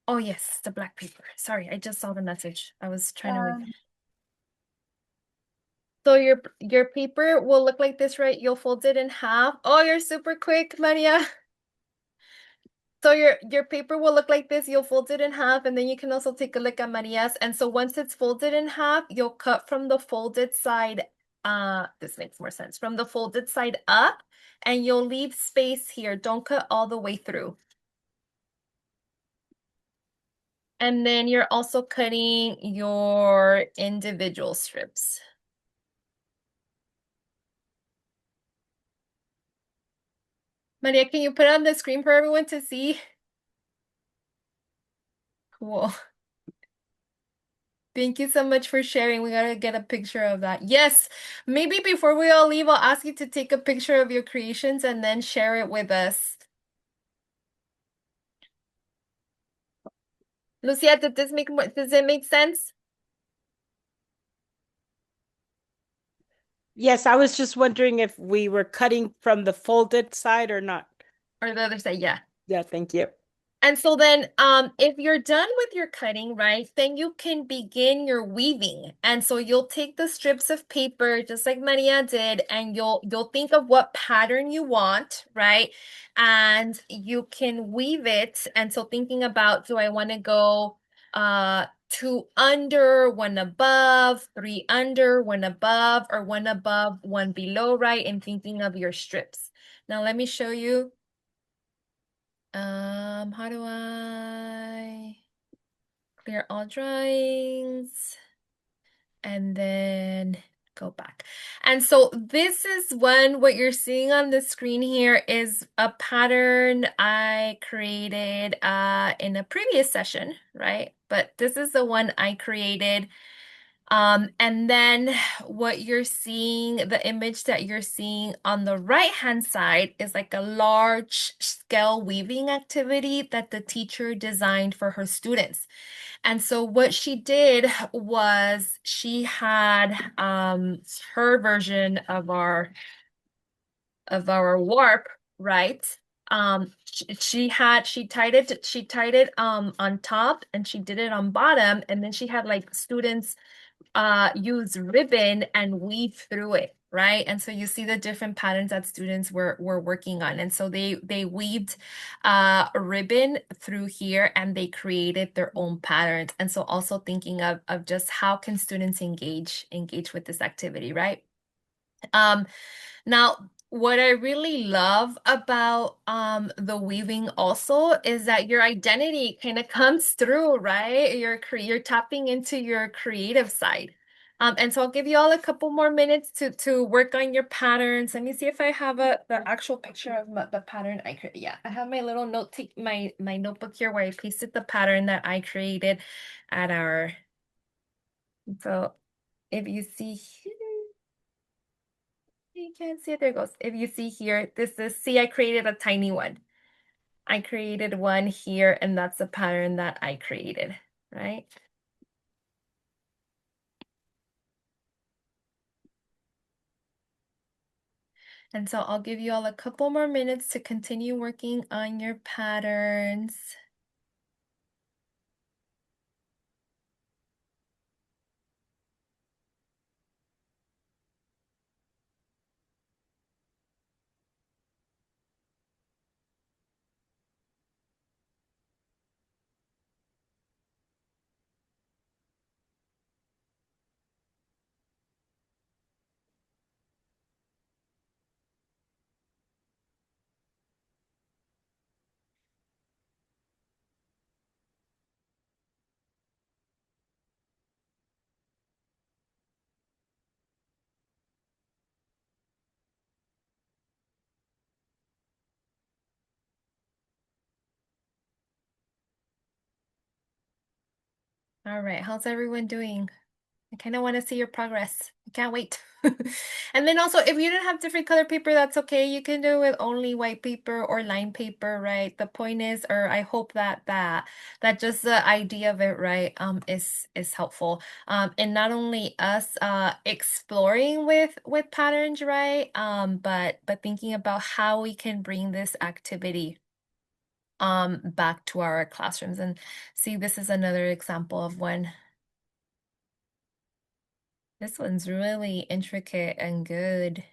Oh yes, the black paper. Sorry, I just saw the message. I was trying to read. So your paper will look like this, right? You'll fold it in half. Oh, you're super quick, Maria. So your paper will look like this. You'll fold it in half, and then you can also take a look at Maria's. And so once it's folded in half, you'll cut from the folded side. This makes more sense. From the folded side up, and you'll leave space here. Don't cut all the way through. And then you're also cutting your individual strips. Maria, can you put it on the screen for everyone to see? Cool. Thank you so much for sharing. We gotta get a picture of that. Yes, maybe before we all leave, I'll ask you to take a picture of your creations and then share it with us. Lucia, does it make sense? Yes, I was just wondering if we were cutting from the folded side or not. Or the other side, yeah. Yeah, thank you. And so then, if you're done with your cutting, right, then you can begin your weaving. And so you'll take the strips of paper, just like Maria did, and you'll think of what pattern you want, right? And you can weave it. And so thinking about, do I want to go two under, one above, three under, one above, or one above, one below, right? And thinking of your strips. Now let me show you. How do I clear all drawings and then go back? And so this is what you're seeing on the screen here is a pattern I created in a previous session, right? But this is the one I created. And then what you're seeing, the image that you're seeing on the right-hand side is like a large scale weaving activity that the teacher designed for her students. And so what she did was she had her version of our warp, right? She tied it on top and she did it on bottom, and then she had like students use ribbon and weave through it, right? And so you see the different patterns that students were working on. And so they weaved a ribbon through here and they created their own patterns. And so also thinking of just how can students engage with this activity, right? Now, what I really love about the weaving also is that your identity kind of comes through, right? You're tapping into your creative side. And so I'll give you all a couple more minutes to work on your patterns. Let me see if I have the actual picture of the pattern I created. Yeah, I have my little my notebook here where I pasted the pattern that I created at our. So if you see here. You can't see it. There it goes. If you see here, see, I created a tiny one. I created one here, and that's the pattern that I created, right? And so I'll give you all a couple more minutes to continue working on your patterns. All right, how's everyone doing? I kind of want to see your progress. I can't wait. And then also, if you don't have different color paper, that's okay. You can do it with only white paper or line paper, right? The point is, or I hope that just the idea of it, right, is helpful. And not only us exploring with patterns, right? But thinking about how we can bring this activity back to our classrooms. And see, this is another example of one. This one's really intricate and good.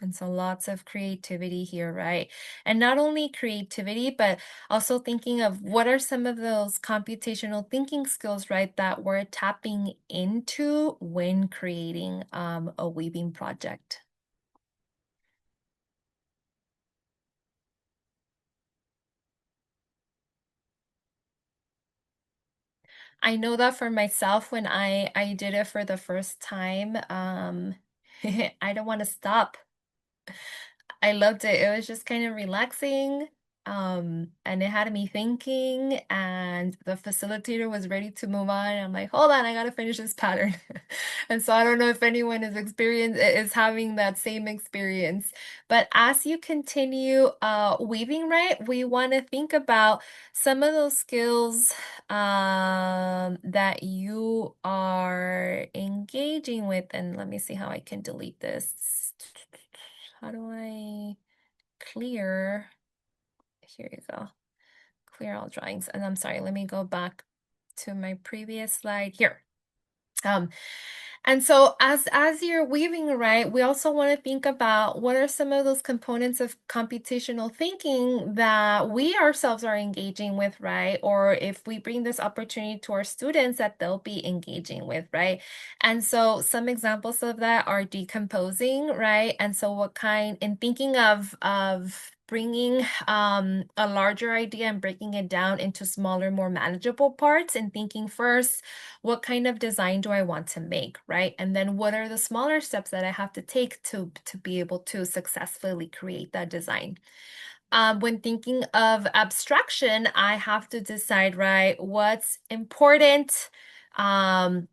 And so lots of creativity here, right? And not only creativity, but also thinking of what are some of those computational thinking skills, right, that we're tapping into when creating a weaving project. I know that for myself, when I did it for the first time, I don't want to stop. I loved it. It was just kind of relaxing. And it had me thinking, and the facilitator was ready to move on. I'm like, hold on, I gotta finish this pattern. And so I don't know if anyone is having that same experience. But as you continue weaving, right, we want to think about some of those skills that you are engaging with. And let me see how I can delete this. How do I clear? Here you go. Clear all drawings. And I'm sorry, let me go back to my previous slide here. Um, and so as you're weaving, right, we also want to think about what are some of those components of computational thinking that we ourselves are engaging with, right? Or if we bring this opportunity to our students that they'll be engaging with, right? And so some examples of that are decomposing, right? And so what kind, in thinking of bringing a larger idea and breaking it down into smaller, more manageable parts, and thinking first, what kind of design do I want to make, right? And then what are the smaller steps that I have to take to be able to successfully create that design? When thinking of abstraction, I have to decide, right, what's important,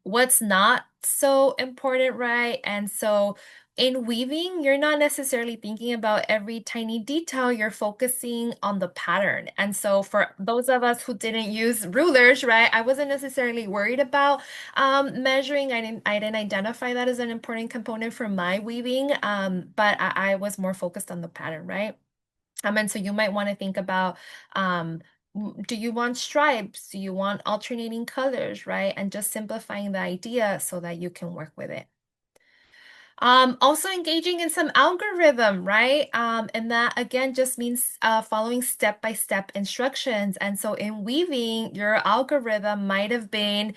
what's not so important, right? And so in weaving, you're not necessarily thinking about every tiny detail, you're focusing on the pattern. And so for those of us who didn't use rulers, right, I wasn't necessarily worried about measuring. I didn't identify that as an important component for my weaving, but I was more focused on the pattern, right? And so you might want to think about, do you want stripes? Do you want alternating colors, right? And just simplifying the idea so that you can work with it. Also engaging in some algorithm, right? And that again just means following step-by-step instructions. And so in weaving, your algorithm might have been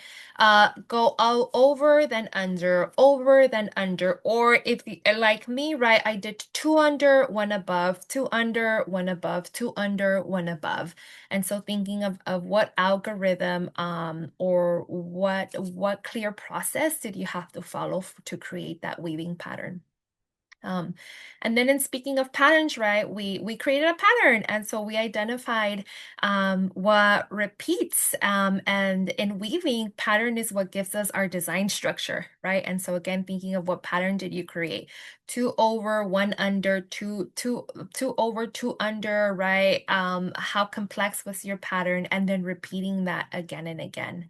go over, then under, over, then under. Or if like me, right, I did two under, one above, two under, one above, two under, one above. And so thinking of what algorithm or what clear process did you have to follow to create that weaving pattern. And then in speaking of patterns, right, we created a pattern. And so we identified what repeats. And in weaving, pattern is what gives us our design structure, right? And so again, thinking of what pattern did you create? Two over, one under, two over, two under, right? How complex was your pattern? And then repeating that again and again.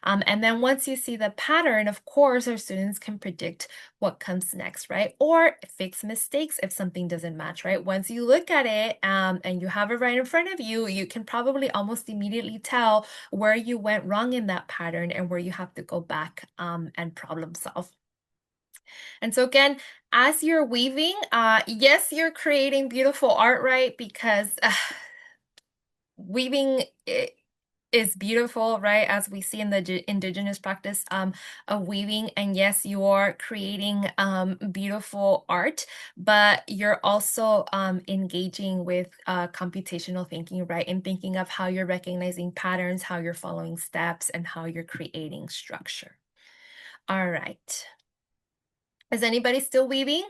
And then once you see the pattern, of course, our students can predict what comes next, right? Or fix mistakes if something doesn't match, right? Once you look at it and you have it right in front of you, you can probably almost immediately tell where you went wrong in that pattern and where you have to go back and problem solve. And so again, as you're weaving, yes, you're creating beautiful art, right? Because weaving is beautiful, right? As we see in the indigenous practice of weaving. And yes, you are creating beautiful art, but you're also engaging with computational thinking, right? And thinking of how you're recognizing patterns, how you're following steps, and how you're creating structure. All right. Is anybody still weaving?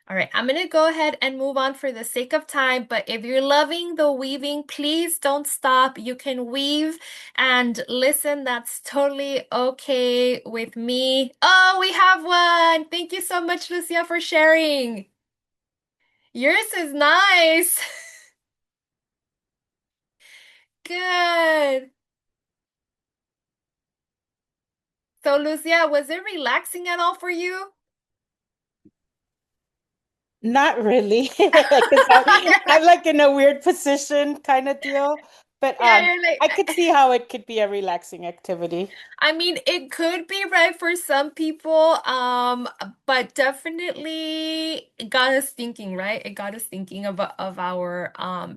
All right, I'm going to go ahead and move on for the sake of time, but if you're loving the weaving, please don't stop. You can weave and listen. That's totally okay with me. Oh, we have one. Thank you so much, Lucia, for sharing. Yours is nice. Good. So, Lucia, was it relaxing at all for you? Not really, because I'm like in a weird position kind of deal. But Yeah, you're I like, could see how it could be a relaxing activity. I mean, it could be right for some people, but definitely got us thinking, right? It got us thinking of our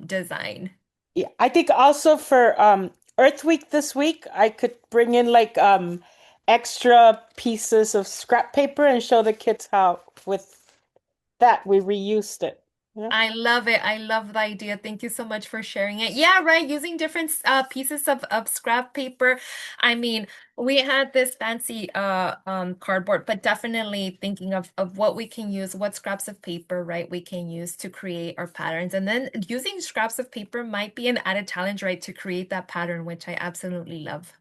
design. Yeah, I think also for Earth Week this week, I could bring in like extra pieces of scrap paper and show the kids how with that we reused it. Yeah. I love it. I love the idea. Thank you so much for sharing it. Yeah, right. Using different pieces of scrap paper. I mean, we had this fancy cardboard, but definitely thinking of what we can use, what scraps of paper, right, we can use to create our patterns. And then using scraps of paper might be an added challenge, right, to create that pattern, which I absolutely love.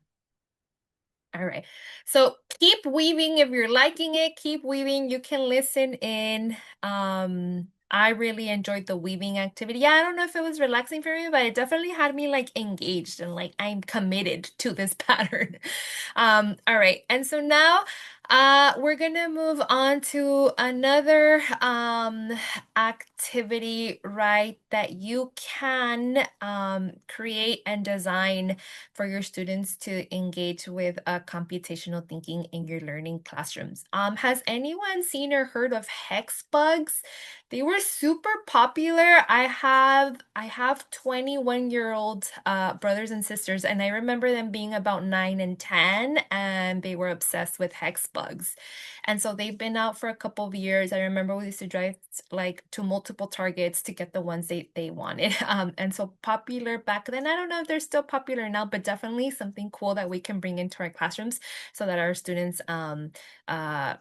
All right. So keep weaving if you're liking it. Keep weaving. You can listen in. I really enjoyed the weaving activity. Yeah, I don't know if it was relaxing for me, but it definitely had me like engaged and like I'm committed to this pattern. All right. And so now we're gonna move on to another activity, right, that you can create and design for your students to engage with computational thinking in your learning classrooms. Has anyone seen or heard of hex bugs? They were super popular. I have 21-year-old brothers and sisters, and I remember them being about 9 and 10, and they were obsessed with hex bugs. And so they've been out for a couple of years. I remember we used to drive like to multiple targets to get the ones they wanted. And so popular back then. I don't know if they're still popular now, but definitely something cool that we can bring into our classrooms so that our students uh,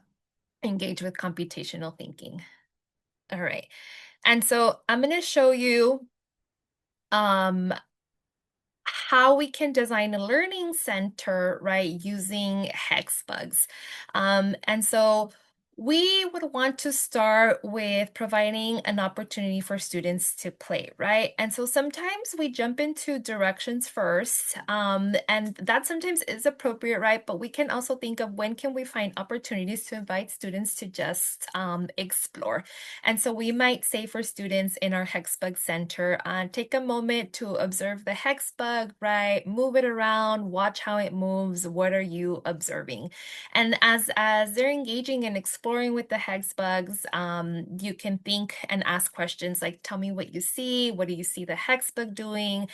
engage with computational thinking. All right. And so I'm going to show you um, how we can design a learning center, right, using hex bugs. And so we would want to start with providing an opportunity for students to play, right? And so sometimes we jump into directions first, and that sometimes is appropriate, right? But we can also think of when can we find opportunities to invite students to just explore. And so we might say for students in our Hexbug Center, take a moment to observe the Hexbug, right? Move it around, watch how it moves. What are you observing? And as they're engaging and exploring with the Hexbugs, you can think and ask questions like, tell me what you see. What do you see the Hexbug doing?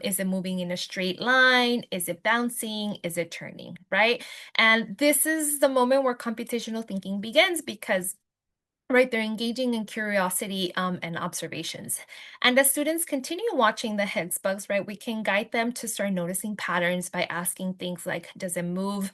Is it moving in a straight line? Is it bouncing? Is it turning, right? And this is the moment where computational thinking begins because right, they're engaging in curiosity and observations. And as students continue watching the heads bugs, right, we can guide them to start noticing patterns by asking things like, does it move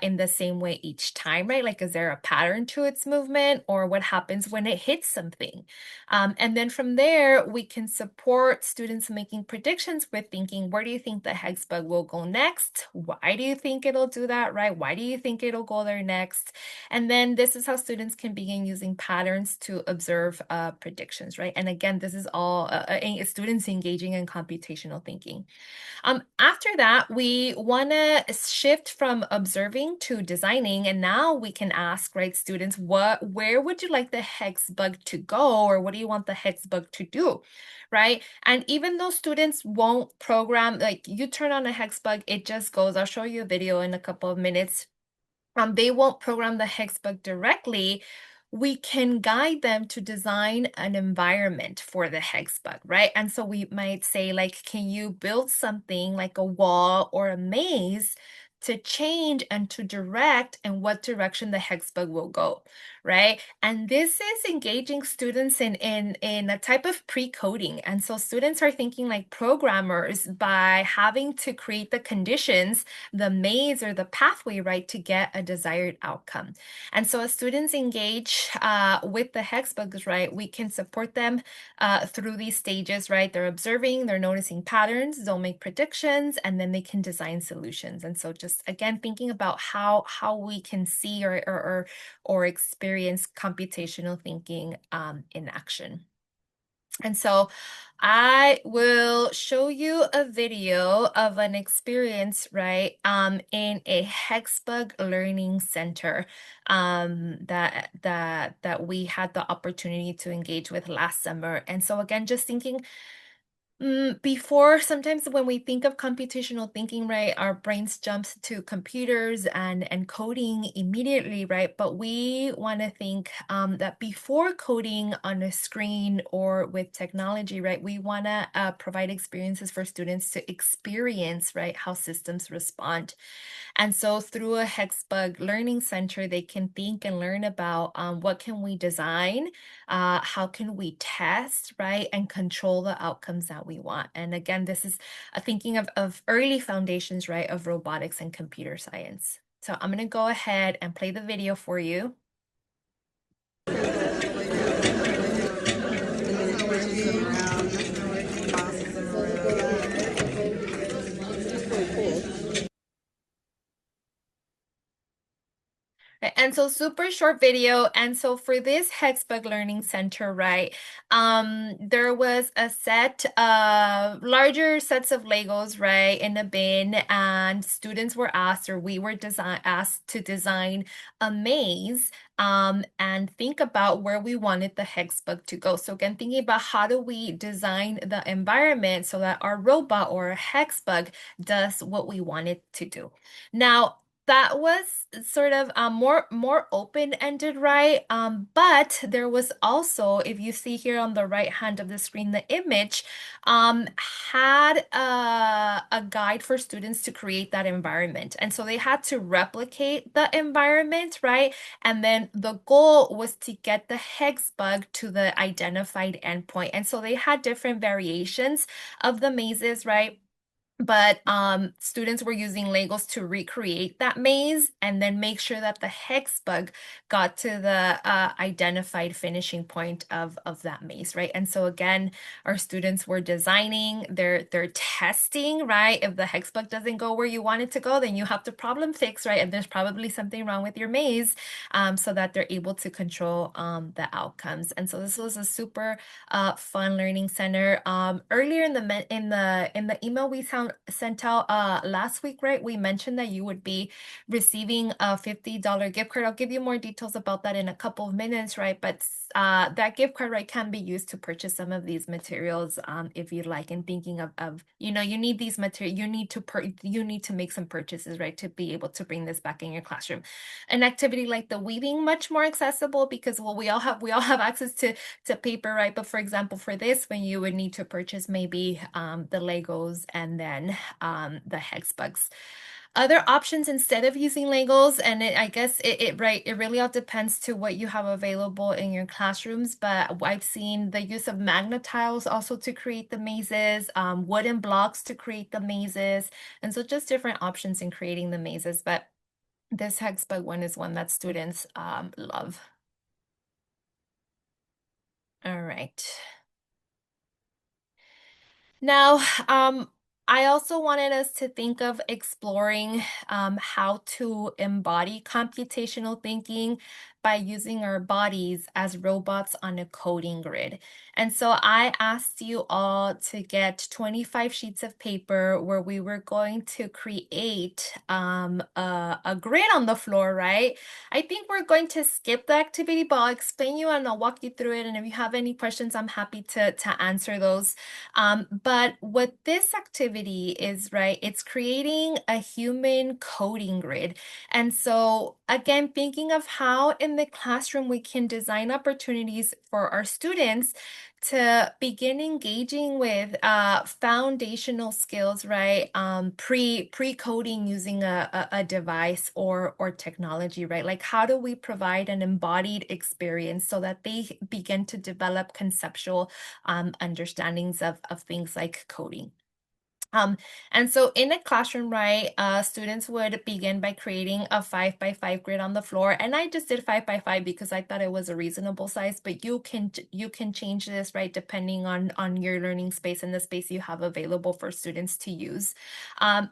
in the same way each time, right? Like, is there a pattern to its movement, or what happens when it hits something? And then from there, we can support students making predictions with thinking, where do you think the hex bug will go next? Why do you think it'll do that, right? Why do you think it'll go there next? And then this is how students can begin using patterns to observe predictions, right? And again, this is all students engaging in computational thinking. After that, we want to shift from observing to designing, and now we can ask, right, students, where would you like the hex bug to go, or what do you want the hex bug to do, right? And even though students won't program, like you turn on a hex bug, it just goes. I'll show you a video in a couple of minutes. They won't program the hex bug directly. We can guide them to design an environment for the hex bug, right? And so we might say, like, can you build something like a wall or a maze to change and to direct in what direction the hex bug will go, right? And this is engaging students in a type of pre-coding. And so students are thinking like programmers by having to create the conditions, the maze or the pathway, right, to get a desired outcome. And so as students engage with the hex bugs, right, we can support them through these stages, right? They're observing, they're noticing patterns, they'll make predictions, and then they can design solutions. And so just again, thinking about how we can see or experience computational thinking in action. And so I will show you a video of an experience, right, in a Hexbug Learning Center that we had the opportunity to engage with last summer. And so again, just thinking Before, sometimes when we think of computational thinking, right, our brains jumps to computers and coding immediately, right? But we want to think that before coding on a screen or with technology, right, we want to provide experiences for students to experience, right, how systems respond. And so through a Hexbug Learning Center, they can think and learn about what can we design, how can we test, right, and control the outcomes that we want. And again, this is thinking of early foundations, right, of robotics and computer science. So I'm going to go ahead and play the video for you. And so super short video. And so for this Hexbug Learning Center, right, there was a set of larger sets of Legos, right, in a bin, and students were asked, or we were asked to design a maze and think about where we wanted the Hexbug to go. So again, thinking about how do we design the environment so that our robot or a Hexbug does what we want it to do. Now, that was sort of more open-ended, right? But there was also, if you see here on the right hand of the screen, the image had a guide for students to create that environment. And so they had to replicate the environment, right? And then the goal was to get the Hexbug to the identified endpoint. And so they had different variations of the mazes, right? But students were using Legos to recreate that maze and then make sure that the Hexbug got to the identified finishing point of that maze, right? And so again, our students were designing, they're testing, right? If the Hexbug doesn't go where you want it to go, then you have to problem fix, right? And there's probably something wrong with your maze, so that they're able to control the outcomes. And so this was a super fun learning center. Earlier in the email we sent out last week, right? We mentioned that you would be receiving a $50 gift card. I'll give you more details about that in a couple of minutes, right? But that gift card, right, can be used to purchase some of these materials if you'd like. And thinking of you need these materials, you need to make some purchases, right, to be able to bring this back in your classroom. An activity like the weaving, much more accessible because, well, we all have access to paper, right? But for example, for this, when you would need to purchase maybe the Legos and then the Hexbugs. Other options instead of using Legos, and I guess it really all depends to what you have available in your classrooms, but I've seen the use of magnet tiles also to create the mazes, wooden blocks to create the mazes, and so just different options in creating the mazes. But this Hexbug one is one that students love. All right. Now, I also wanted us to think of exploring how to embody computational thinking by using our bodies as robots on a coding grid. And so I asked you all to get 25 sheets of paper where we were going to create a grid on the floor, right? I think we're going to skip the activity, but I'll explain you and I'll walk you through it. And if you have any questions, I'm happy to answer those. But what this activity is, right, it's creating a human coding grid. And so again, thinking of how in the classroom we can design opportunities for our students to begin engaging with foundational skills, right? Pre-coding using a device or technology, right? Like how do we provide an embodied experience so that they begin to develop conceptual understandings of things like coding. And so in a classroom, right, students would begin by creating a 5x5 grid on the floor. And I just did 5x5 because I thought it was a reasonable size, but you can change this, right, depending on your learning space and the space you have available for students to use.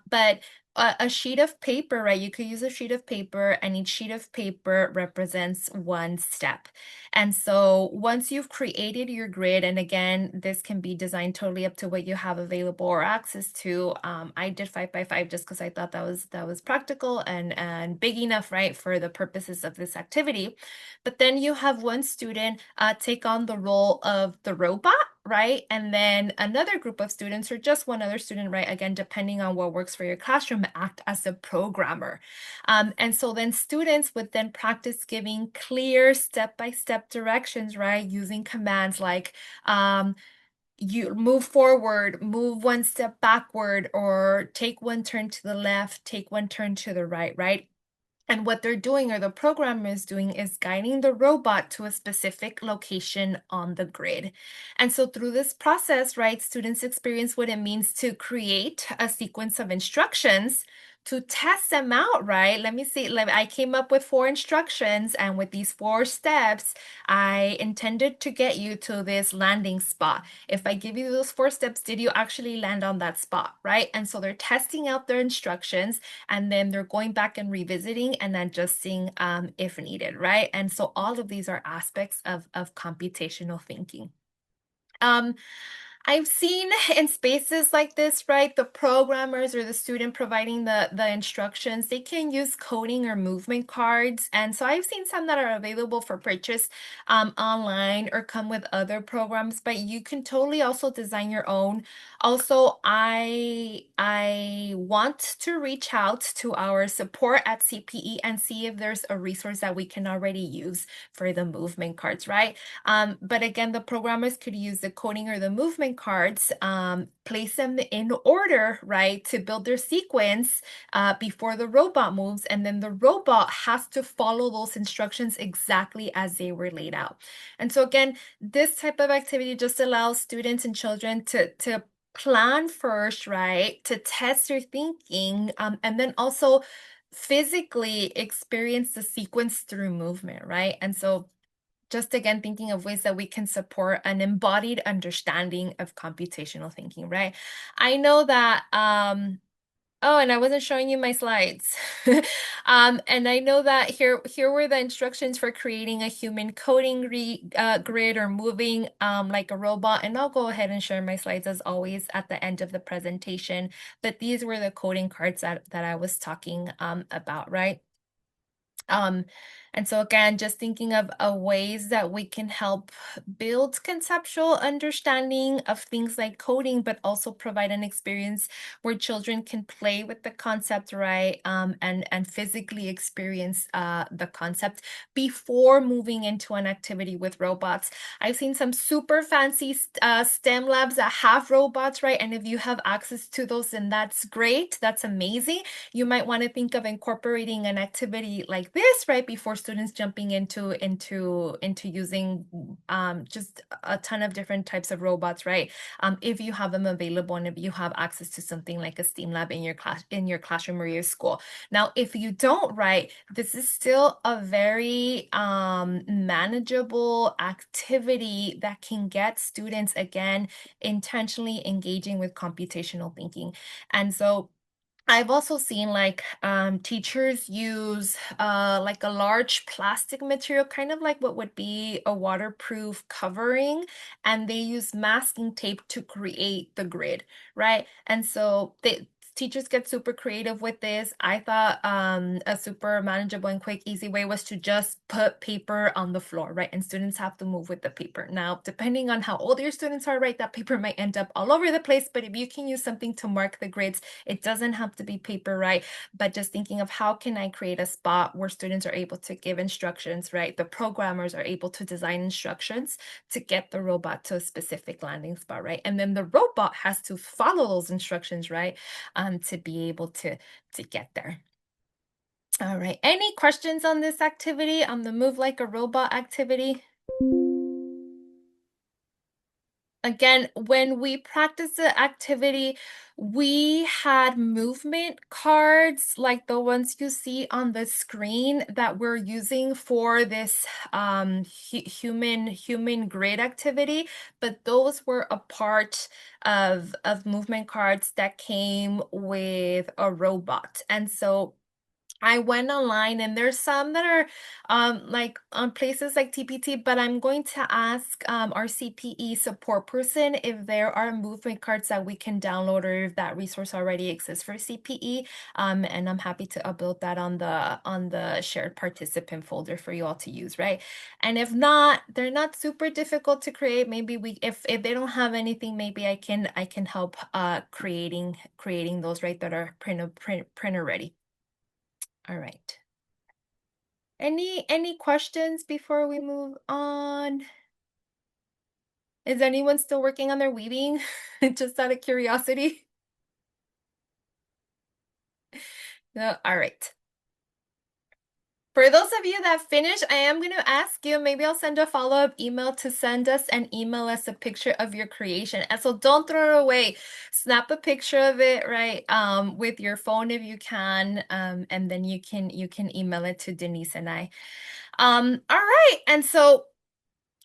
But a sheet of paper, right? You could use a sheet of paper, and each sheet of paper represents one step. And so once you've created your grid, and again, this can be designed totally up to what you have available or access to. I did 5x5 just because I thought that was practical and big enough, right, for the purposes of this activity. But then you have one student take on the role of the robot. right? And then another group of students, or just one other student, right? Again, depending on what works for your classroom, act as a programmer. And so then students would then practice giving clear step-by-step directions, right? Using commands like, you move forward, move one step backward, or take one turn to the left, take one turn to the right, right? And what they're doing, or the programmer is doing, is guiding the robot to a specific location on the grid. And so through this process, right, students experience what it means to create a sequence of instructions to test them out, right? Let me see. I came up with 4 instructions, and with these 4 steps, I intended to get you to this landing spot. If I give you those 4 steps, did you actually land on that spot, right? And so they're testing out their instructions, and then they're going back and revisiting and adjusting if needed, right? And so all of these are aspects of computational thinking. I've seen in spaces like this, right, the programmers or the student providing the instructions, they can use coding or movement cards. And so I've seen some that are available for purchase online or come with other programs, but you can totally also design your own. Also, I want to reach out to our support at CPE and see if there's a resource that we can already use for the movement cards, right? But again, the programmers could use the coding or the movement cards, place them in order, right, to build their sequence before the robot moves, and then the robot has to follow those instructions exactly as they were laid out. And so again, this type of activity just allows students and children to plan first, right, to test their thinking, and then also physically experience the sequence through movement, right? And so just again, thinking of ways that we can support an embodied understanding of computational thinking, right? I know that, oh, and I wasn't showing you my slides. And I know that here were the instructions for creating a human coding grid or moving like a robot. And I'll go ahead and share my slides as always at the end of the presentation. But these were the coding cards that I was talking about, right? And so again, just thinking of ways that we can help build conceptual understanding of things like coding, but also provide an experience where children can play with the concept, right? And physically experience the concept before moving into an activity with robots. I've seen some super fancy STEM labs that have robots, right? And if you have access to those, then that's great. That's amazing. You might want to think of incorporating an activity like this, right, before students jumping into using just a ton of different types of robots, right? If you have them available and if you have access to something like a STEAM lab in your classroom or your school. Now, if you don't, right, this is still a very manageable activity that can get students again intentionally engaging with computational thinking. And so I've also seen like teachers use like a large plastic material, kind of like what would be a waterproof covering, and they use masking tape to create the grid, right? And so teachers get super creative with this. I thought a super manageable and quick, easy way was to just put paper on the floor, right? And students have to move with the paper. Now, depending on how old your students are, right, that paper might end up all over the place, but if you can use something to mark the grids, it doesn't have to be paper, right? But just thinking of how can I create a spot where students are able to give instructions, right? The programmers are able to design instructions to get the robot to a specific landing spot, right? And then the robot has to follow those instructions, right? To be able to get there. All right, any questions on this activity, on the move like a robot activity? Again, when we practiced the activity, we had movement cards like the ones you see on the screen that we're using for this human grid activity, but those were a part of movement cards that came with a robot. And so I went online and there's some that are like on places like TPT, but I'm going to ask our CPE support person if there are movement cards that we can download or if that resource already exists for CPE. And I'm happy to upload that on the shared participant folder for you all to use, right? And if not, they're not super difficult to create. Maybe if they don't have anything, maybe I can help creating those, right, that are printer ready. All right. Any questions before we move on? Is anyone still working on their weaving? Just out of curiosity. No, all right. For those of you that finished, I am going to ask you, maybe I'll send a follow-up email to send us and email us a picture of your creation. And so don't throw it away. Snap a picture of it, right? With your phone if you can. And then you can email it to Denise and I. All right. And so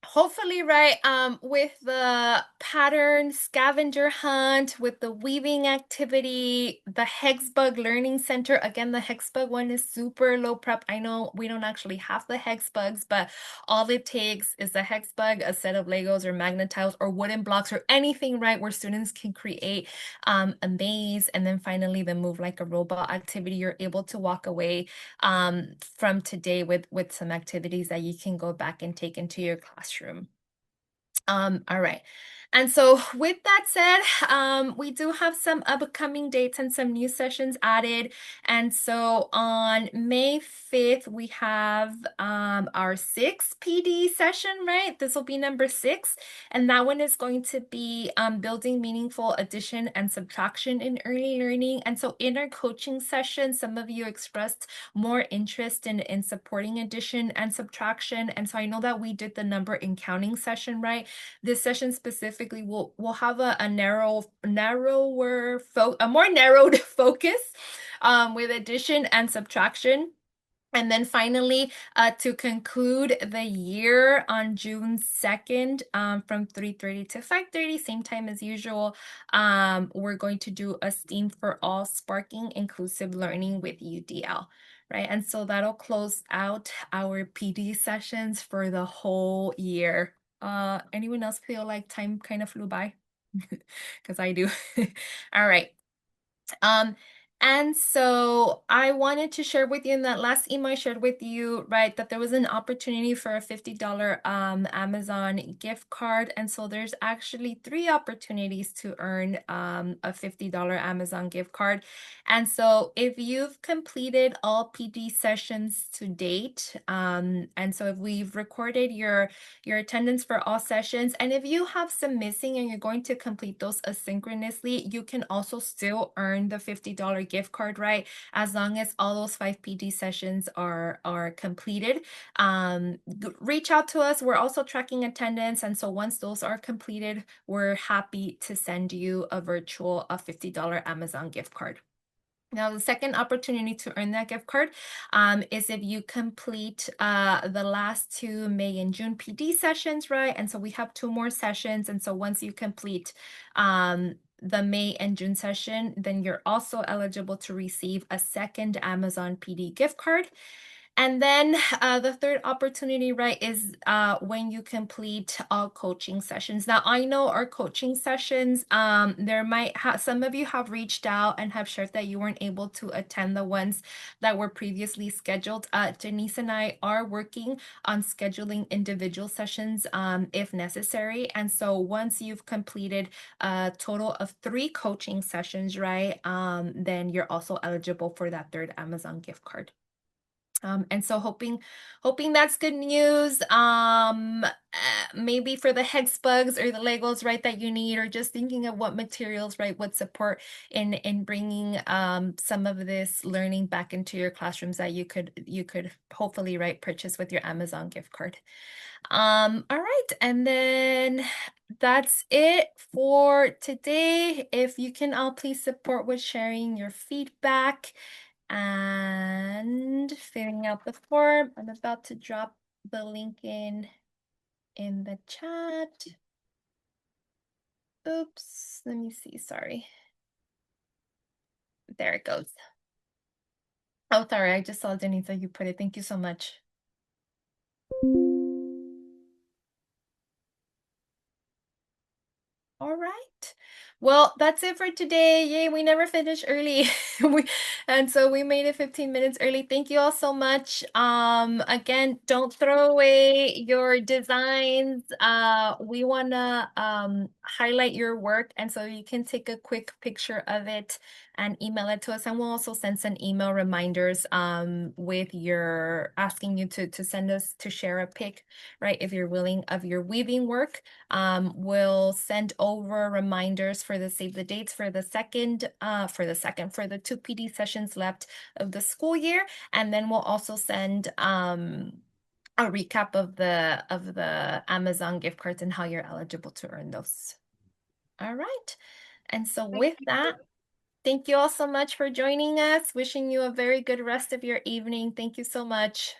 hopefully, right, with the pattern scavenger hunt, with the weaving activity, the Hexbug Learning Center, again, the Hexbug one is super low prep. I know we don't actually have the Hexbugs, but all it takes is a Hexbug, a set of Legos or magnet tiles or wooden blocks or anything, right, where students can create a maze. And then finally, the Move Like a Robot activity. You're able to walk away from today with some activities that you can go back and take into your classroom. All right. And so with that said, we do have some upcoming dates and some new sessions added. And so on May 5th, we have our 6th PD session, right? This will be number 6. And that one is going to be building meaningful addition and subtraction in early learning. And so in our coaching session, some of you expressed more interest in supporting addition and subtraction. And so I know that we did the number in counting session, right? This session specifically will have a more narrowed focus with addition and subtraction. And then finally, to conclude the year on June 2nd, from 3:30 to 5:30, same time as usual, we're going to do a STEAM for All Sparking Inclusive Learning with UDL, right? And so that'll close out our PD sessions for the whole year. Anyone else feel like time kind of flew by? Because I do. All right. And so I wanted to share with you in that last email I shared with you, right, that there was an opportunity for a $50 Amazon gift card. And so there's actually 3 opportunities to earn a $50 Amazon gift card. And so if you've completed all PD sessions to date, and so if we've recorded your attendance for all sessions, and if you have some missing and you're going to complete those asynchronously, you can also still earn the $50 gift card, right? As long as all those 5 PD sessions are completed. Reach out to us. We're also tracking attendance. And so once those are completed, we're happy to send you a virtual $50 Amazon gift card. Now, the second opportunity to earn that gift card is if you complete the last 2 May and June PD sessions, right? And so we have 2 more sessions. And so once you complete the May and June session, then you're also eligible to receive a second Amazon PD gift card. And then the third opportunity, right, is when you complete all coaching sessions. Now, I know our coaching sessions, there might have some of you have reached out and have shared that you weren't able to attend the ones that were previously scheduled. Denise and I are working on scheduling individual sessions if necessary. And so once you've completed a total of 3 coaching sessions, right, then you're also eligible for that third Amazon gift card. And so hoping that's good news. Maybe for the hex bugs or the Legos, right, that you need, or just thinking of what materials, right, would support in bringing some of this learning back into your classrooms that you could hopefully, right, purchase with your Amazon gift card. All right, and then that's it for today. If you can all please support with sharing your feedback and filling out the form. I'm about to drop the link in the chat. Oops, let me see, sorry. There it goes. Oh, sorry, I just saw Denise, you put it. Thank you so much. All right. Well, that's it for today. Yay, we never finished early. And so we made it 15 minutes early. Thank you all so much. Again, don't throw away your designs. We wanna highlight your work, and so you can take a quick picture of it and email it to us. And we'll also send some email reminders with your asking you to send us to share a pic, right? If you're willing, of your weaving work. We'll send over reminders for the save the dates for the two PD sessions left of the school year, and then we'll also send a recap of the Amazon gift cards and how you're eligible to earn those. All right, and so with that, thank you all so much for joining us. Wishing you a very good rest of your evening. Thank you so much.